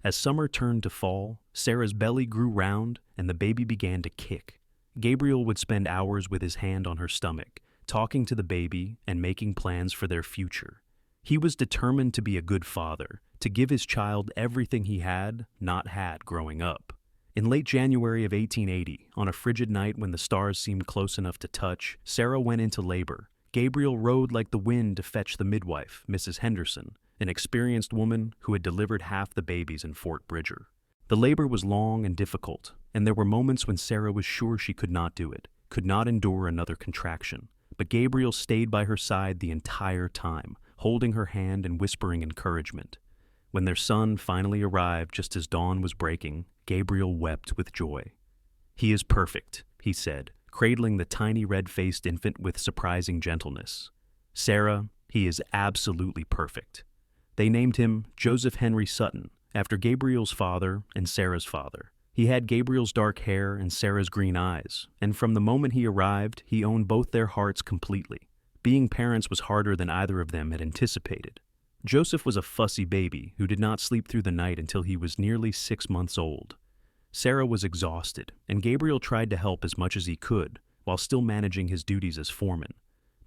Speaker 1: As summer turned to fall, Sarah's belly grew round and the baby began to kick. Gabriel would spend hours with his hand on her stomach, talking to the baby and making plans for their future. He was determined to be a good father, to give his child everything he had not had growing up. In late January of 1880, on a frigid night when the stars seemed close enough to touch, Sarah went into labor. Gabriel rode like the wind to fetch the midwife, Mrs. Henderson, an experienced woman who had delivered half the babies in Fort Bridger. The labor was long and difficult, and there were moments when Sarah was sure she could not do it, could not endure another contraction. But Gabriel stayed by her side the entire time, holding her hand and whispering encouragement. When their son finally arrived just as dawn was breaking, Gabriel wept with joy. "He is perfect," he said, cradling the tiny red-faced infant with surprising gentleness. "Sarah, he is absolutely perfect." They named him Joseph Henry Sutton, after Gabriel's father and Sarah's father. He had Gabriel's dark hair and Sarah's green eyes, and from the moment he arrived, he owned both their hearts completely. Being parents was harder than either of them had anticipated. Joseph was a fussy baby who did not sleep through the night until he was nearly 6 months old. Sarah was exhausted, and Gabriel tried to help as much as he could, while still managing his duties as foreman.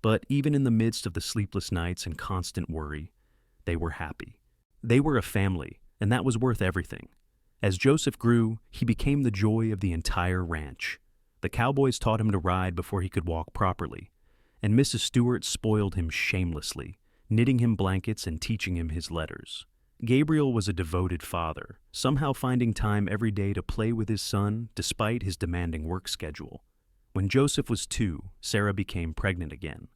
Speaker 1: But even in the midst of the sleepless nights and constant worry, they were happy. They were a family, and that was worth everything. As Joseph grew, he became the joy of the entire ranch. The Cowboys taught him to ride before he could walk properly, and Mrs. Stewart spoiled him shamelessly, knitting him blankets and teaching him his letters. Gabriel was a devoted father, somehow finding time every day to play with his son despite his demanding work schedule. When Joseph was 2, Sarah became pregnant again.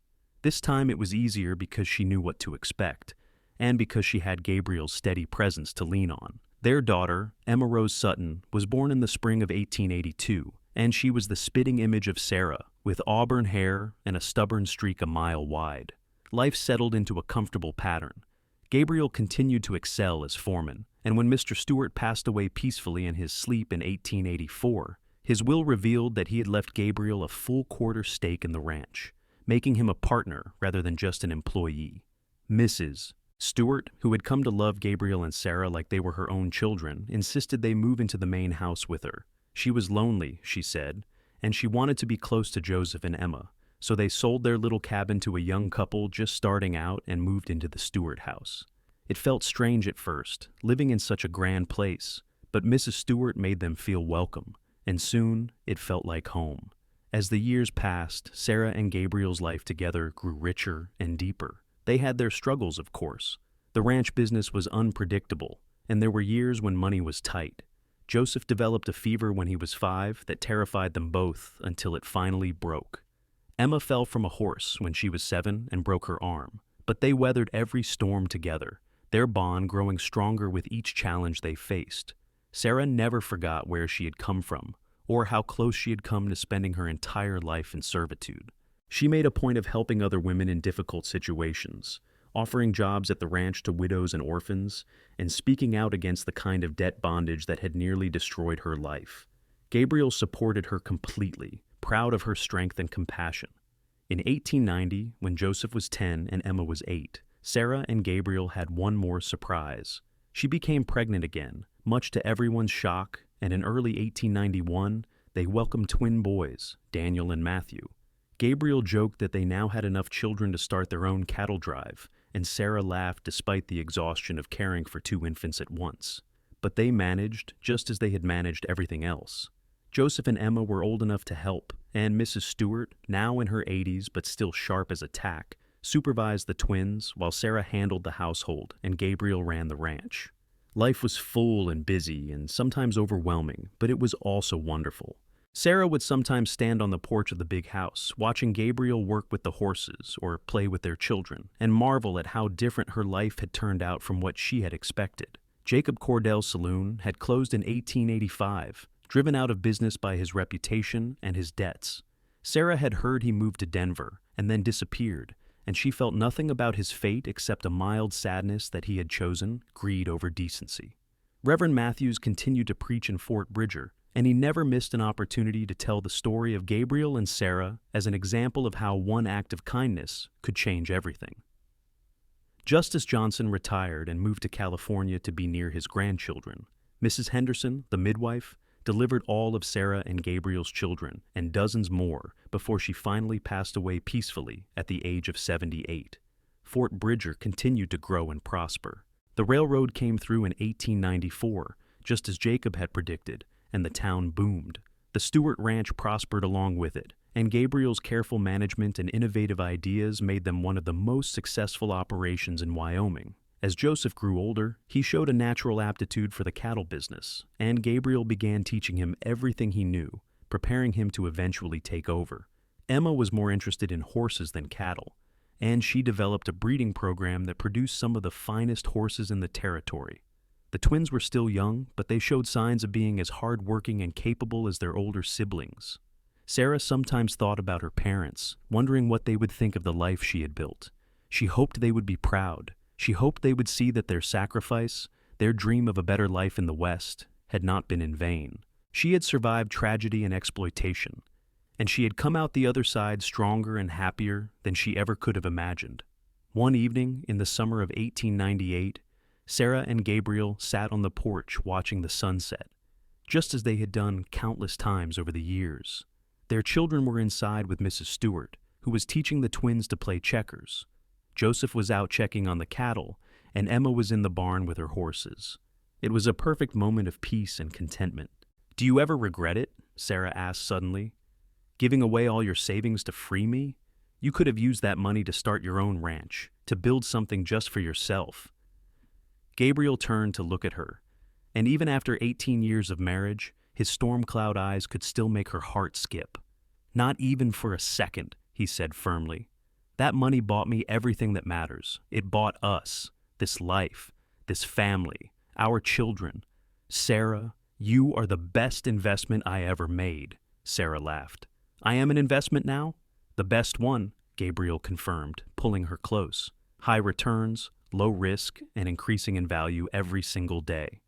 Speaker 1: This time it was easier because she knew what to expect, and because she had Gabriel's steady presence to lean on. Their daughter, Emma Rose Sutton, was born in the spring of 1882, and she was the spitting image of Sarah, with auburn hair and a stubborn streak a mile wide. Life settled into a comfortable pattern. Gabriel continued to excel as foreman, and when Mr. Stewart passed away peacefully in his sleep in 1884, his will revealed that he had left Gabriel a full quarter stake in the ranch, making him a partner rather than just an employee. Mrs. Stewart, who had come to love Gabriel and Sarah like they were her own children, insisted they move into the main house with her. She was lonely, she said, and she wanted to be close to Joseph and Emma, so they sold their little cabin to a young couple just starting out and moved into the Stewart house. It felt strange at first, living in such a grand place, but Mrs. Stewart made them feel welcome, and soon it felt like home. As the years passed, Sarah and Gabriel's life together grew richer and deeper. They had their struggles, of course. The ranch business was unpredictable, and there were years when money was tight. Joseph developed a fever when he was 5 that terrified them both until it finally broke. Emma fell from a horse when she was 7 and broke her arm, but they weathered every storm together, their bond growing stronger with each challenge they faced. Sarah never forgot where she had come from, or how close she had come to spending her entire life in servitude. She made a point of helping other women in difficult situations, offering jobs at the ranch to widows and orphans, and speaking out against the kind of debt bondage that had nearly destroyed her life. Gabriel supported her completely, proud of her strength and compassion. In 1890, when Joseph was 10 and Emma was 8, Sarah and Gabriel had one more surprise. She became pregnant again, much to everyone's shock, and in early 1891, they welcomed twin boys, Daniel and Matthew. Gabriel joked that they now had enough children to start their own cattle drive, and Sarah laughed despite the exhaustion of caring for two infants at once. But they managed, just as they had managed everything else. Joseph and Emma were old enough to help, and Mrs. Stewart, now in her 80s but still sharp as a tack, supervised the twins while Sarah handled the household and Gabriel ran the ranch. Life was full and busy and sometimes overwhelming, but it was also wonderful. Sarah would sometimes stand on the porch of the big house, watching Gabriel work with the horses or play with their children, and marvel at how different her life had turned out from what she had expected. Jacob Cordell's Saloon had closed in 1885, driven out of business by his reputation and his debts. Sarah had heard he moved to Denver and then disappeared, and she felt nothing about his fate except a mild sadness that he had chosen greed over decency. Reverend Matthews continued to preach in Fort Bridger, and he never missed an opportunity to tell the story of Gabriel and Sarah as an example of how one act of kindness could change everything. Justice Johnson retired and moved to California to be near his grandchildren. Mrs. Henderson, the midwife, delivered all of Sarah and Gabriel's children and dozens more before she finally passed away peacefully at the age of 78. Fort Bridger continued to grow and prosper. The railroad came through in 1894, just as Jacob had predicted, and the town boomed. The Stewart Ranch prospered along with it, and Gabriel's careful management and innovative ideas made them one of the most successful operations in Wyoming. As Joseph grew older, he showed a natural aptitude for the cattle business, and Gabriel began teaching him everything he knew, preparing him to eventually take over. Emma was more interested in horses than cattle, and she developed a breeding program that produced some of the finest horses in the territory. The twins were still young, but they showed signs of being as hard-working and capable as their older siblings. Sarah sometimes thought about her parents, wondering what they would think of the life she had built. She hoped they would be proud. She hoped they would see that their sacrifice, their dream of a better life in the West, had not been in vain. She had survived tragedy and exploitation, and she had come out the other side stronger and happier than she ever could have imagined. One evening in the summer of 1898, Sarah and Gabriel sat on the porch watching the sunset, just as they had done countless times over the years. Their children were inside with Mrs. Stewart, who was teaching the twins to play checkers. Joseph was out checking on the cattle, and Emma was in the barn with her horses. It was a perfect moment of peace and contentment. "Do you ever regret it?" Sarah asked suddenly. "Giving away all your savings to free me? You could have used that money to start your own ranch, to build something just for yourself." Gabriel turned to look at her, and even after 18 years of marriage, his storm cloud eyes could still make her heart skip. "Not even for a second," he said firmly. "That money bought me everything that matters. It bought us, this life, this family, our children. Sarah, you are the best investment I ever made." Sarah laughed. "I am an investment now?" "The best one," Gabriel confirmed, pulling her close. "High returns, low risk, and increasing in value every single day."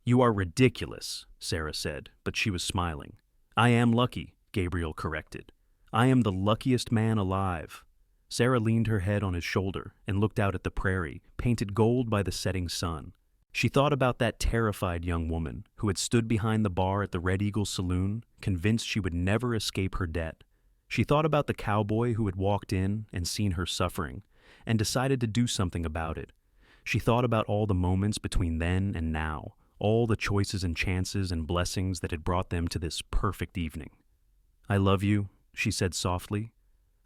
Speaker 1: "You are ridiculous," Sarah said, but she was smiling. "I am lucky," Gabriel corrected. "I am the luckiest man alive." Sarah leaned her head on his shoulder and looked out at the prairie, painted gold by the setting sun. She thought about that terrified young woman who had stood behind the bar at the Red Eagle Saloon, convinced she would never escape her debt. She thought about the cowboy who had walked in and seen her suffering, and decided to do something about it. She thought about all the moments between then and now, all the choices and chances and blessings that had brought them to this perfect evening. "I love you," she said softly.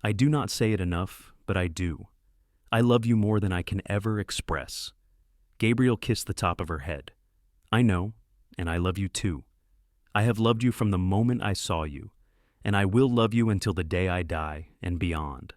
Speaker 1: "I do not say it enough, but I do. I love you more than I can ever express." Gabriel kissed the top of her head. "I know, and I love you too. I have loved you from the moment I saw you, and I will love you until the day I die and beyond."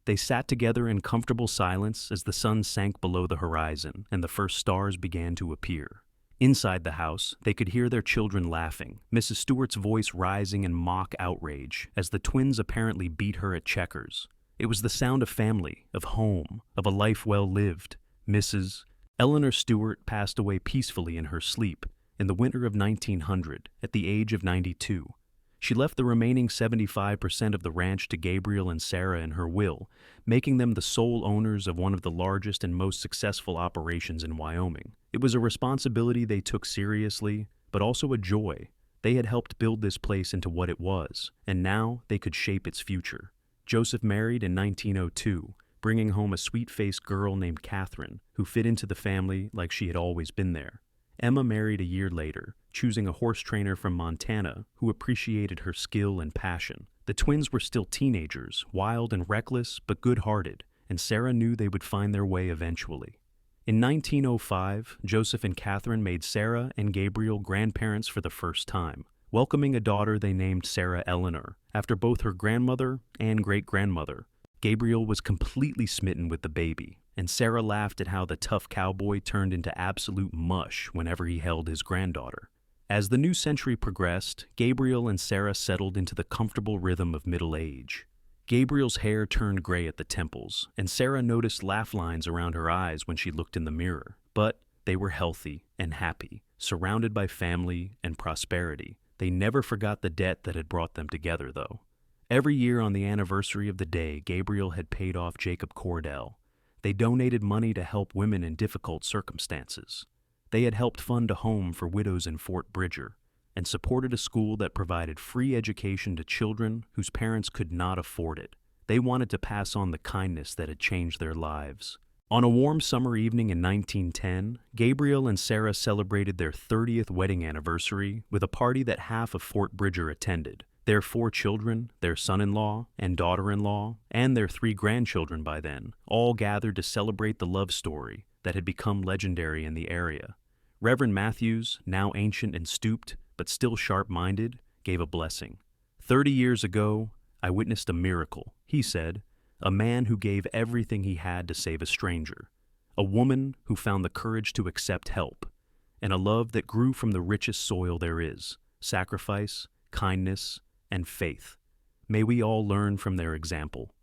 Speaker 1: They sat together in comfortable silence as the sun sank below the horizon and the first stars began to appear. Inside the house, they could hear their children laughing, Mrs. Stewart's voice rising in mock outrage as the twins apparently beat her at checkers. It was the sound of family, of home, of a life well lived. Mrs. Eleanor Stewart passed away peacefully in her sleep in the winter of 1900 at the age of 92. She left the remaining 75% of the ranch to Gabriel and Sarah in her will, making them the sole owners of one of the largest and most successful operations in Wyoming. It was a responsibility they took seriously, but also a joy. They had helped build this place into what it was, and now they could shape its future. Joseph married in 1902, bringing home a sweet-faced girl named Catherine, who fit into the family like she had always been there. Emma married a year later, choosing a horse trainer from Montana who appreciated her skill and passion. The twins were still teenagers, wild and reckless, but good-hearted, and Sarah knew they would find their way eventually. In 1905, Joseph and Catherine made Sarah and Gabriel grandparents for the first time, welcoming a daughter they named Sarah Eleanor, after both her grandmother and great-grandmother. Gabriel was completely smitten with the baby, and Sarah laughed at how the tough cowboy turned into absolute mush whenever he held his granddaughter. As the new century progressed, Gabriel and Sarah settled into the comfortable rhythm of middle age. Gabriel's hair turned gray at the temples, and Sarah noticed laugh lines around her eyes when she looked in the mirror. But they were healthy and happy, surrounded by family and prosperity. They never forgot the debt that had brought them together, though. Every year on the anniversary of the day, Gabriel had paid off Jacob Cordell. They donated money to help women in difficult circumstances. They had helped fund a home for widows in Fort Bridger, and supported a school that provided free education to children whose parents could not afford it. They wanted to pass on the kindness that had changed their lives. On a warm summer evening in 1910, Gabriel and Sarah celebrated their 30th wedding anniversary with a party that half of Fort Bridger attended. Their 4 children, their son-in-law and daughter-in-law, and their 3 grandchildren by then, all gathered to celebrate the love story that had become legendary in the area. Reverend Matthews, now ancient and stooped, but still sharp-minded, gave a blessing. 30 years ago, I witnessed a miracle, he said, a man who gave everything he had to save a stranger, a woman who found the courage to accept help, and a love that grew from the richest soil there is, sacrifice, kindness, and faith. May we all learn from their example.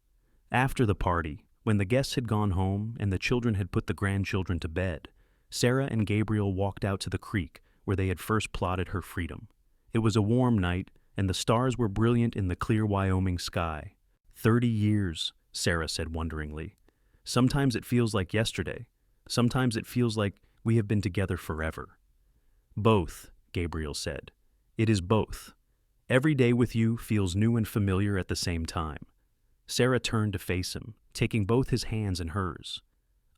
Speaker 1: After the party, when the guests had gone home and the children had put the grandchildren to bed, Sarah and Gabriel walked out to the creek where they had first plotted her freedom. It was a warm night, and the stars were brilliant in the clear Wyoming sky. 30 years, Sarah said wonderingly. Sometimes it feels like yesterday. Sometimes it feels like we have been together forever. Both, Gabriel said. It is both. Every day with you feels new and familiar at the same time. Sarah turned to face him, taking both his hands in hers.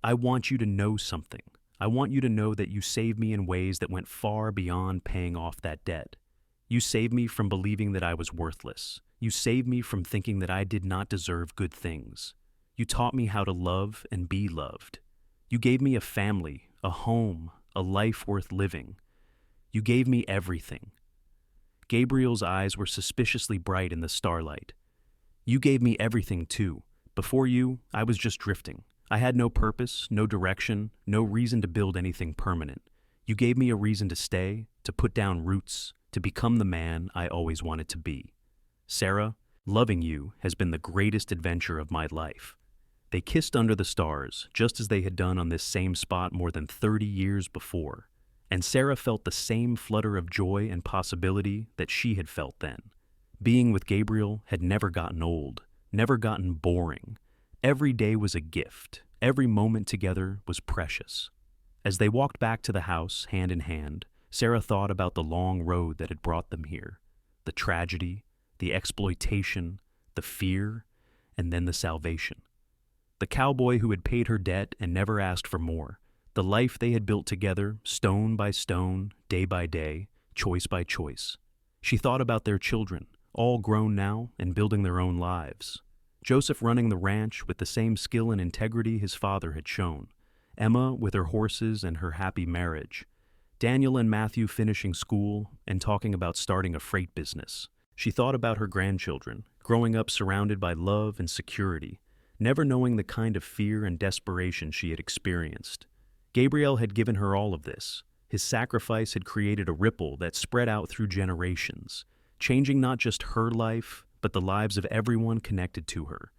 Speaker 1: I want you to know something. I want you to know that you saved me in ways that went far beyond paying off that debt. You saved me from believing that I was worthless. You saved me from thinking that I did not deserve good things. You taught me how to love and be loved. You gave me a family, a home, a life worth living. You gave me everything. Gabriel's eyes were suspiciously bright in the starlight. You gave me everything, too. Before you, I was just drifting. I had no purpose, no direction, no reason to build anything permanent. You gave me a reason to stay, to put down roots, to become the man I always wanted to be. Sarah, loving you has been the greatest adventure of my life. They kissed under the stars, just as they had done on this same spot more than 30 years before, and Sarah felt the same flutter of joy and possibility that she had felt then. Being with Gabriel had never gotten old, never gotten boring. Every day was a gift. Every moment together was precious. As they walked back to the house, hand in hand, Sarah thought about the long road that had brought them here, the tragedy, the exploitation, the fear, and then the salvation. The cowboy who had paid her debt and never asked for more, the life they had built together, stone by stone, day by day, choice by choice. She thought about their children, all grown now and building their own lives. Joseph running the ranch with the same skill and integrity his father had shown. Emma with her horses and her happy marriage. Daniel and Matthew finishing school and talking about starting a freight business. She thought about her grandchildren, growing up surrounded by love and security, never knowing the kind of fear and desperation she had experienced. Gabriel had given her all of this. His sacrifice had created a ripple that spread out through generations, changing not just her life, but the lives of everyone connected to her.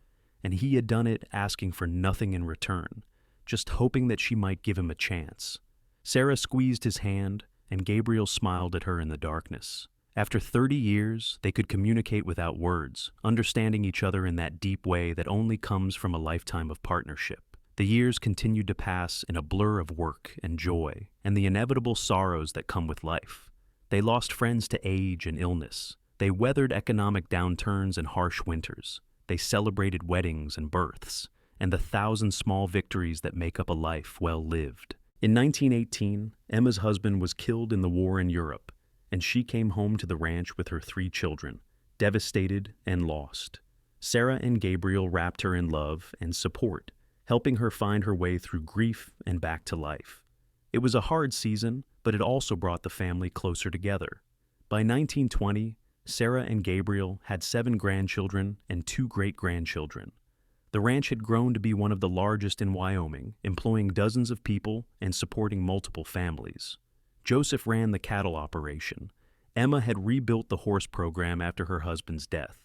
Speaker 1: And he had done it asking for nothing in return, just hoping that she might give him a chance. Sarah squeezed his hand, and Gabriel smiled at her in the darkness. After 30 years, they could communicate without words, understanding each other in that deep way that only comes from a lifetime of partnership. The years continued to pass in a blur of work and joy, and the inevitable sorrows that come with life. They lost friends to age and illness. They weathered economic downturns and harsh winters. They celebrated weddings and births, and the thousand small victories that make up a life well lived. In 1918, Emma's husband was killed in the war in Europe, and she came home to the ranch with her 3 children, devastated and lost. Sarah and Gabriel wrapped her in love and support, helping her find her way through grief and back to life. It was a hard season, but it also brought the family closer together. By 1920, Sarah and Gabriel had 7 grandchildren and 2 great-grandchildren. The ranch had grown to be one of the largest in Wyoming, employing dozens of people and supporting multiple families. Joseph ran the cattle operation. Emma had rebuilt the horse program after her husband's death,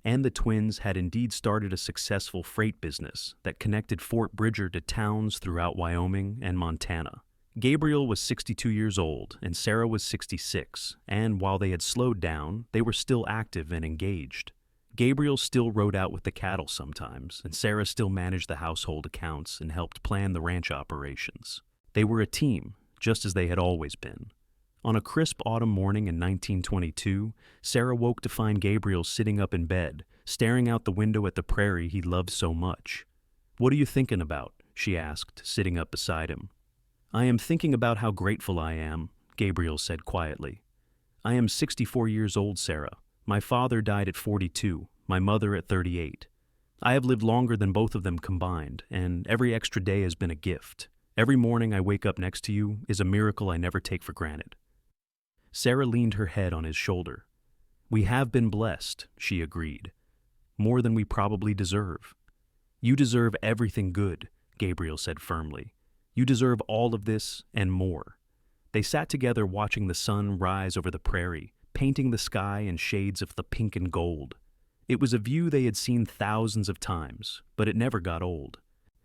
Speaker 1: and the twins had indeed started a successful freight business that connected Fort Bridger to towns throughout Wyoming and Montana. Gabriel was 62 years old and Sarah was 66, and while they had slowed down, they were still active and engaged. Gabriel still rode out with the cattle sometimes, and Sarah still managed the household accounts and helped plan the ranch operations. They were a team, just as they had always been. On a crisp autumn morning in 1922, Sarah woke to find Gabriel sitting up in bed, staring out the window at the prairie he loved so much. "What are you thinking about?" she asked, sitting up beside him. "I am thinking about how grateful I am," Gabriel said quietly. "I am 64 years old, Sarah. My father died at 42, my mother at 38. I have lived longer than both of them combined, and every extra day has been a gift. Every morning I wake up next to you is a miracle I never take for granted." Sarah leaned her head on his shoulder. "We have been blessed," she agreed. "More than we probably deserve." "You deserve everything good," Gabriel said firmly. "You deserve all of this and more." They sat together watching the sun rise over the prairie, painting the sky in shades of the pink and gold. It was a view they had seen thousands of times, but it never got old.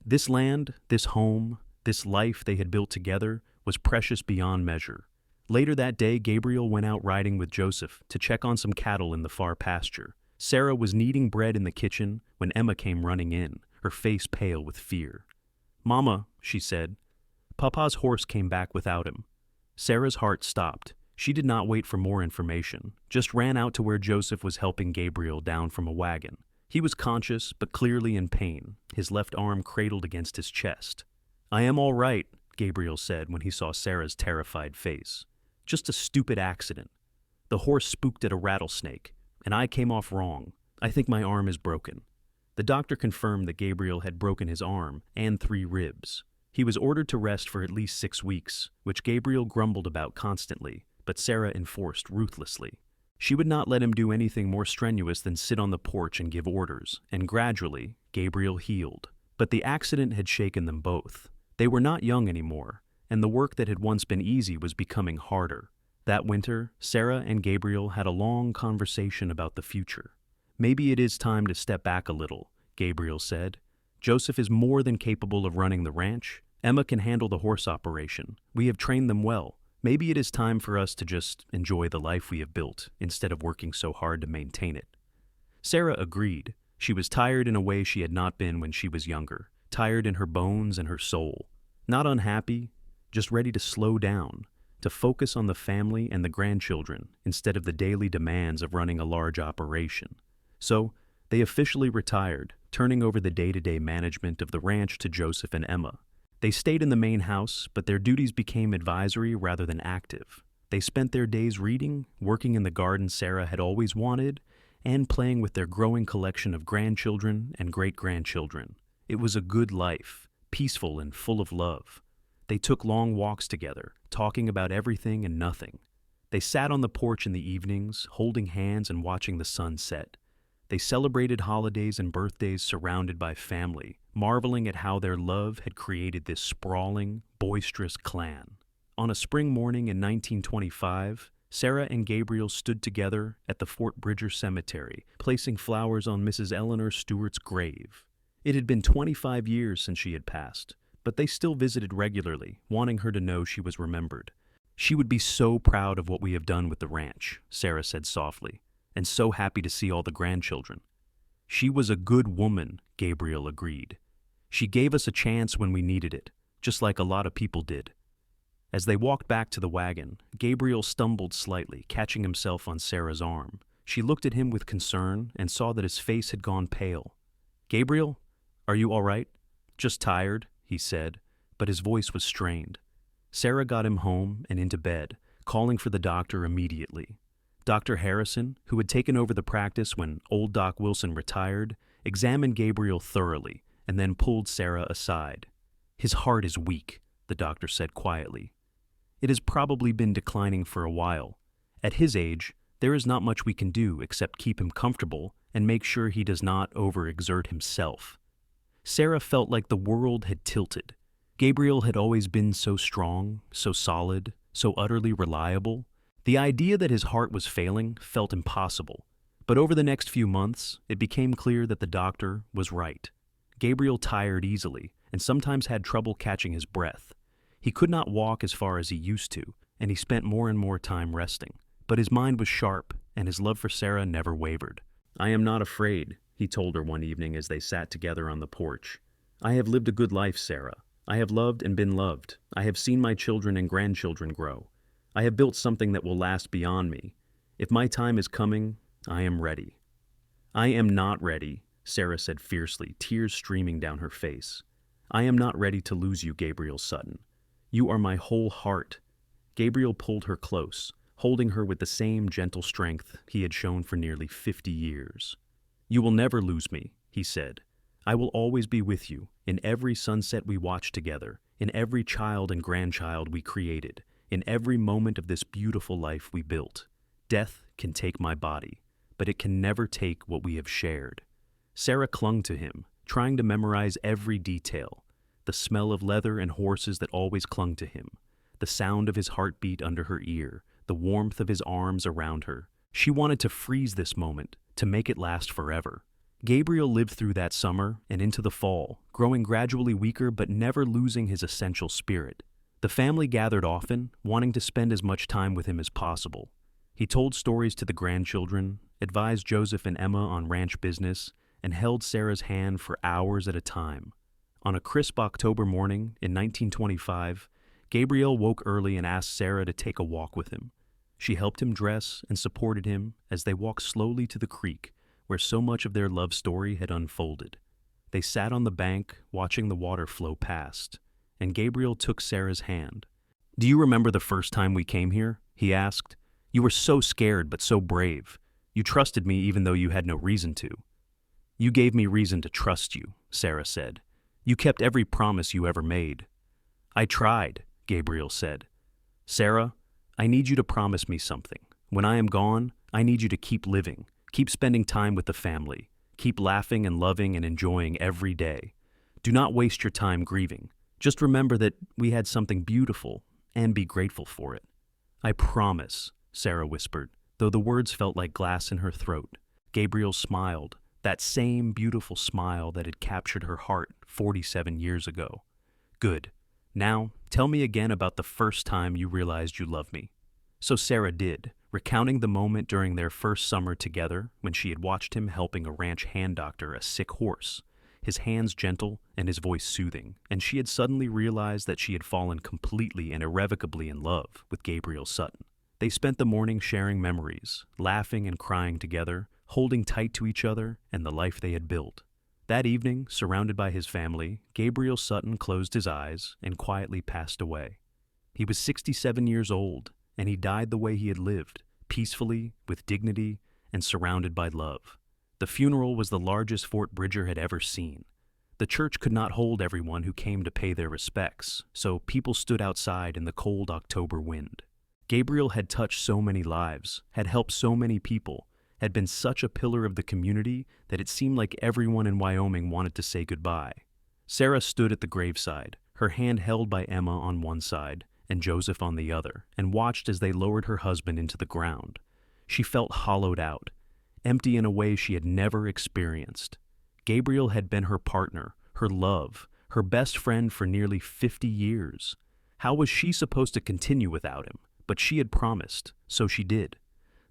Speaker 1: This land, this home, this life they had built together was precious beyond measure. Later that day, Gabriel went out riding with Joseph to check on some cattle in the far pasture. Sarah was kneading bread in the kitchen when Emma came running in, her face pale with fear. "Mama," she said. "Papa's horse came back without him." Sarah's heart stopped. She did not wait for more information, just ran out to where Joseph was helping Gabriel down from a wagon. He was conscious, but clearly in pain, his left arm cradled against his chest. "I am all right," Gabriel said when he saw Sarah's terrified face. "Just a stupid accident. The horse spooked at a rattlesnake, and I came off wrong. I think my arm is broken." The doctor confirmed that Gabriel had broken his arm and 3 ribs. He was ordered to rest for at least 6 weeks, which Gabriel grumbled about constantly, but Sarah enforced ruthlessly. She would not let him do anything more strenuous than sit on the porch and give orders, and gradually, Gabriel healed. But the accident had shaken them both. They were not young anymore, and the work that had once been easy was becoming harder. That winter, Sarah and Gabriel had a long conversation about the future. "Maybe it is time to step back a little," Gabriel said. "Joseph is more than capable of running the ranch. Emma can handle the horse operation. We have trained them well. Maybe it is time for us to just enjoy the life we have built instead of working so hard to maintain it." Sarah agreed. She was tired in a way she had not been when she was younger, tired in her bones and her soul. Not unhappy, just ready to slow down, to focus on the family and the grandchildren instead of the daily demands of running a large operation. So, they officially retired, turning over the day-to-day management of the ranch to Joseph and Emma. They stayed in the main house, but their duties became advisory rather than active. They spent their days reading, working in the garden Sarah had always wanted, and playing with their growing collection of grandchildren and great-grandchildren. It was a good life, peaceful and full of love. They took long walks together, talking about everything and nothing. They sat on the porch in the evenings, holding hands and watching the sun set. They celebrated holidays and birthdays surrounded by family, marveling at how their love had created this sprawling, boisterous clan. On a spring morning in 1925, Sarah and Gabriel stood together at the Fort Bridger Cemetery, placing flowers on Mrs. Eleanor Stewart's grave. It had been 25 years since she had passed, but they still visited regularly, wanting her to know she was remembered. "She would be so proud of what we have done with the ranch," Sarah said softly, "and so happy to see all the grandchildren." "She was a good woman," Gabriel agreed. "She gave us a chance when we needed it, just like a lot of people did." As they walked back to the wagon, Gabriel stumbled slightly, catching himself on Sarah's arm. She looked at him with concern and saw that his face had gone pale. "Gabriel, are you all right?" "Just tired," he said, but his voice was strained. Sarah got him home and into bed, calling for the doctor immediately. Dr. Harrison, who had taken over the practice when old Doc Wilson retired, examined Gabriel thoroughly and then pulled Sarah aside. "His heart is weak," the doctor said quietly. "It has probably been declining for a while. At his age, there is not much we can do except keep him comfortable and make sure he does not overexert himself." Sarah felt like the world had tilted. Gabriel had always been so strong, so solid, so utterly reliable. The idea that his heart was failing felt impossible. But over the next few months, it became clear that the doctor was right. Gabriel tired easily and sometimes had trouble catching his breath. He could not walk as far as he used to, and he spent more and more time resting. But his mind was sharp, and his love for Sarah never wavered. "I am not afraid," he told her one evening as they sat together on the porch. "I have lived a good life, Sarah. I have loved and been loved. I have seen my children and grandchildren grow. I have built something that will last beyond me. If my time is coming, I am ready." "I am not ready," Sarah said fiercely, tears streaming down her face. "I am not ready to lose you, Gabriel Sutton. You are my whole heart." Gabriel pulled her close, holding her with the same gentle strength he had shown for nearly 50 years. "You will never lose me," he said. "I will always be with you, in every sunset we watched together, in every child and grandchild we created, in every moment of this beautiful life we built. Death can take my body, but it can never take what we have shared." Sarah clung to him, trying to memorize every detail. The smell of leather and horses that always clung to him, the sound of his heartbeat under her ear, the warmth of his arms around her. She wanted to freeze this moment, to make it last forever. Gabriel lived through that summer and into the fall, growing gradually weaker but never losing his essential spirit. The family gathered often, wanting to spend as much time with him as possible. He told stories to the grandchildren, advised Joseph and Emma on ranch business, and held Sarah's hand for hours at a time. On a crisp October morning in 1925, Gabriel woke early and asked Sarah to take a walk with him. She helped him dress and supported him as they walked slowly to the creek, where so much of their love story had unfolded. They sat on the bank, watching the water flow past, and Gabriel took Sarah's hand. "Do you remember the first time we came here?" he asked. "You were so scared but so brave. You trusted me even though you had no reason to." "You gave me reason to trust you," Sarah said. "You kept every promise you ever made." "I tried," Gabriel said. "Sarah, I need you to promise me something. When I am gone, I need you to keep living, keep spending time with the family, keep laughing and loving and enjoying every day. Do not waste your time grieving. Just remember that we had something beautiful and be grateful for it." "I promise," Sarah whispered, though the words felt like glass in her throat. Gabriel smiled, that same beautiful smile that had captured her heart 47 years ago. "Good. Now, tell me again about the first time you realized you loved me." So Sarah did, recounting the moment during their first summer together when she had watched him helping a ranch hand doctor a sick horse, his hands gentle and his voice soothing, and she had suddenly realized that she had fallen completely and irrevocably in love with Gabriel Sutton. They spent the morning sharing memories, laughing and crying together, holding tight to each other and the life they had built. That evening, surrounded by his family, Gabriel Sutton closed his eyes and quietly passed away. He was 67 years old, and he died the way he had lived, peacefully, with dignity, and surrounded by love. The funeral was the largest Fort Bridger had ever seen. The church could not hold everyone who came to pay their respects, so people stood outside in the cold October wind. Gabriel had touched so many lives, had helped so many people, had been such a pillar of the community that it seemed like everyone in Wyoming wanted to say goodbye. Sarah stood at the graveside, her hand held by Emma on one side and Joseph on the other, and watched as they lowered her husband into the ground. She felt hollowed out, empty in a way she had never experienced. Gabriel had been her partner, her love, her best friend for nearly 50 years. How was she supposed to continue without him? But she had promised, so she did.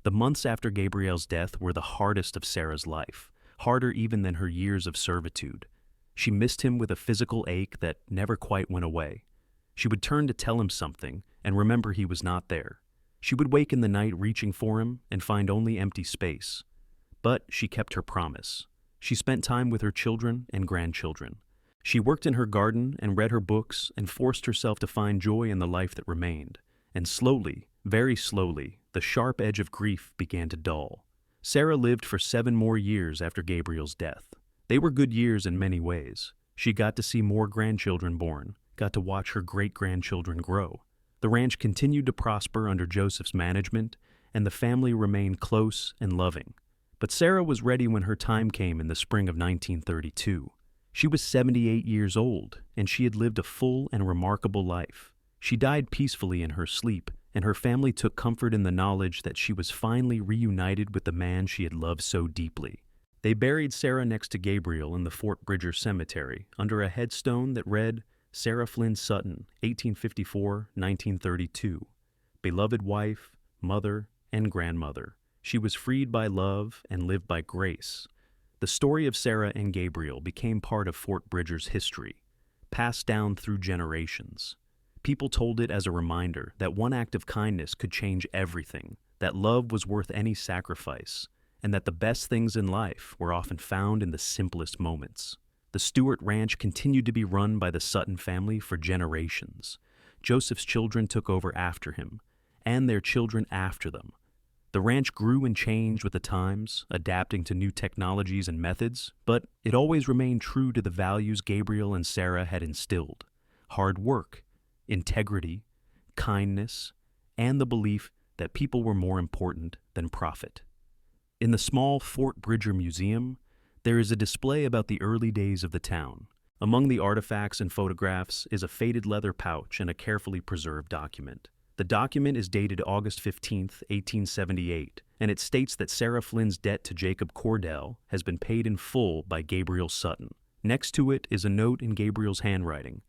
Speaker 1: The months after Gabriel's death were the hardest of Sarah's life, harder even than her years of servitude. She missed him with a physical ache that never quite went away. She would turn to tell him something and remember he was not there. She would wake in the night reaching for him and find only empty space. But she kept her promise. She spent time with her children and grandchildren. She worked in her garden and read her books and forced herself to find joy in the life that remained. And slowly, very slowly, the sharp edge of grief began to dull. Sarah lived for 7 more years after Gabriel's death. They were good years in many ways. She got to see more grandchildren born, got to watch her great-grandchildren grow. The ranch continued to prosper under Joseph's management, and the family remained close and loving. But Sarah was ready when her time came in the spring of 1932. She was 78 years old, and she had lived a full and remarkable life. She died peacefully in her sleep, and her family took comfort in the knowledge that she was finally reunited with the man she had loved so deeply. They buried Sarah next to Gabriel in the Fort Bridger Cemetery under a headstone that read, Sarah Flynn Sutton, 1854-1932, beloved wife, mother, and grandmother. She was freed by love and lived by grace. The story of Sarah and Gabriel became part of Fort Bridger's history, passed down through generations. People told it as a reminder that one act of kindness could change everything, that love was worth any sacrifice, and that the best things in life were often found in the simplest moments. The Stewart Ranch continued to be run by the Sutton family for generations. Joseph's children took over after him, and their children after them. The ranch grew and changed with the times, adapting to new technologies and methods, but it always remained true to the values Gabriel and Sarah had instilled: hard work, integrity, kindness, and the belief that people were more important than profit. In the small Fort Bridger Museum, there is a display about the early days of the town. Among the artifacts and photographs is a faded leather pouch and a carefully preserved document. The document is dated August 15, 1878, and it states that Sarah Flynn's debt to Jacob Cordell has been paid in full by Gabriel Sutton. Next to it is a note in Gabriel's handwriting: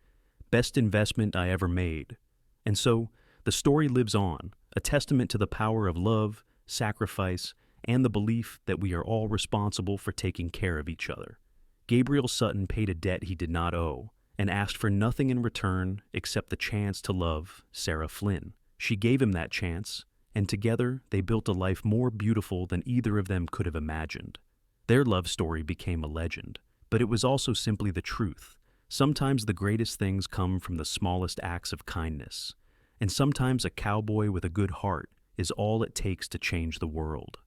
Speaker 1: best investment I ever made. And so, the story lives on, a testament to the power of love, sacrifice, and the belief that we are all responsible for taking care of each other. Gabriel Sutton paid a debt he did not owe, and asked for nothing in return except the chance to love Sarah Flynn. She gave him that chance, and together they built a life more beautiful than either of them could have imagined. Their love story became a legend, but it was also simply the truth. Sometimes the greatest things come from the smallest acts of kindness, and sometimes a cowboy with a good heart is all it takes to change the world.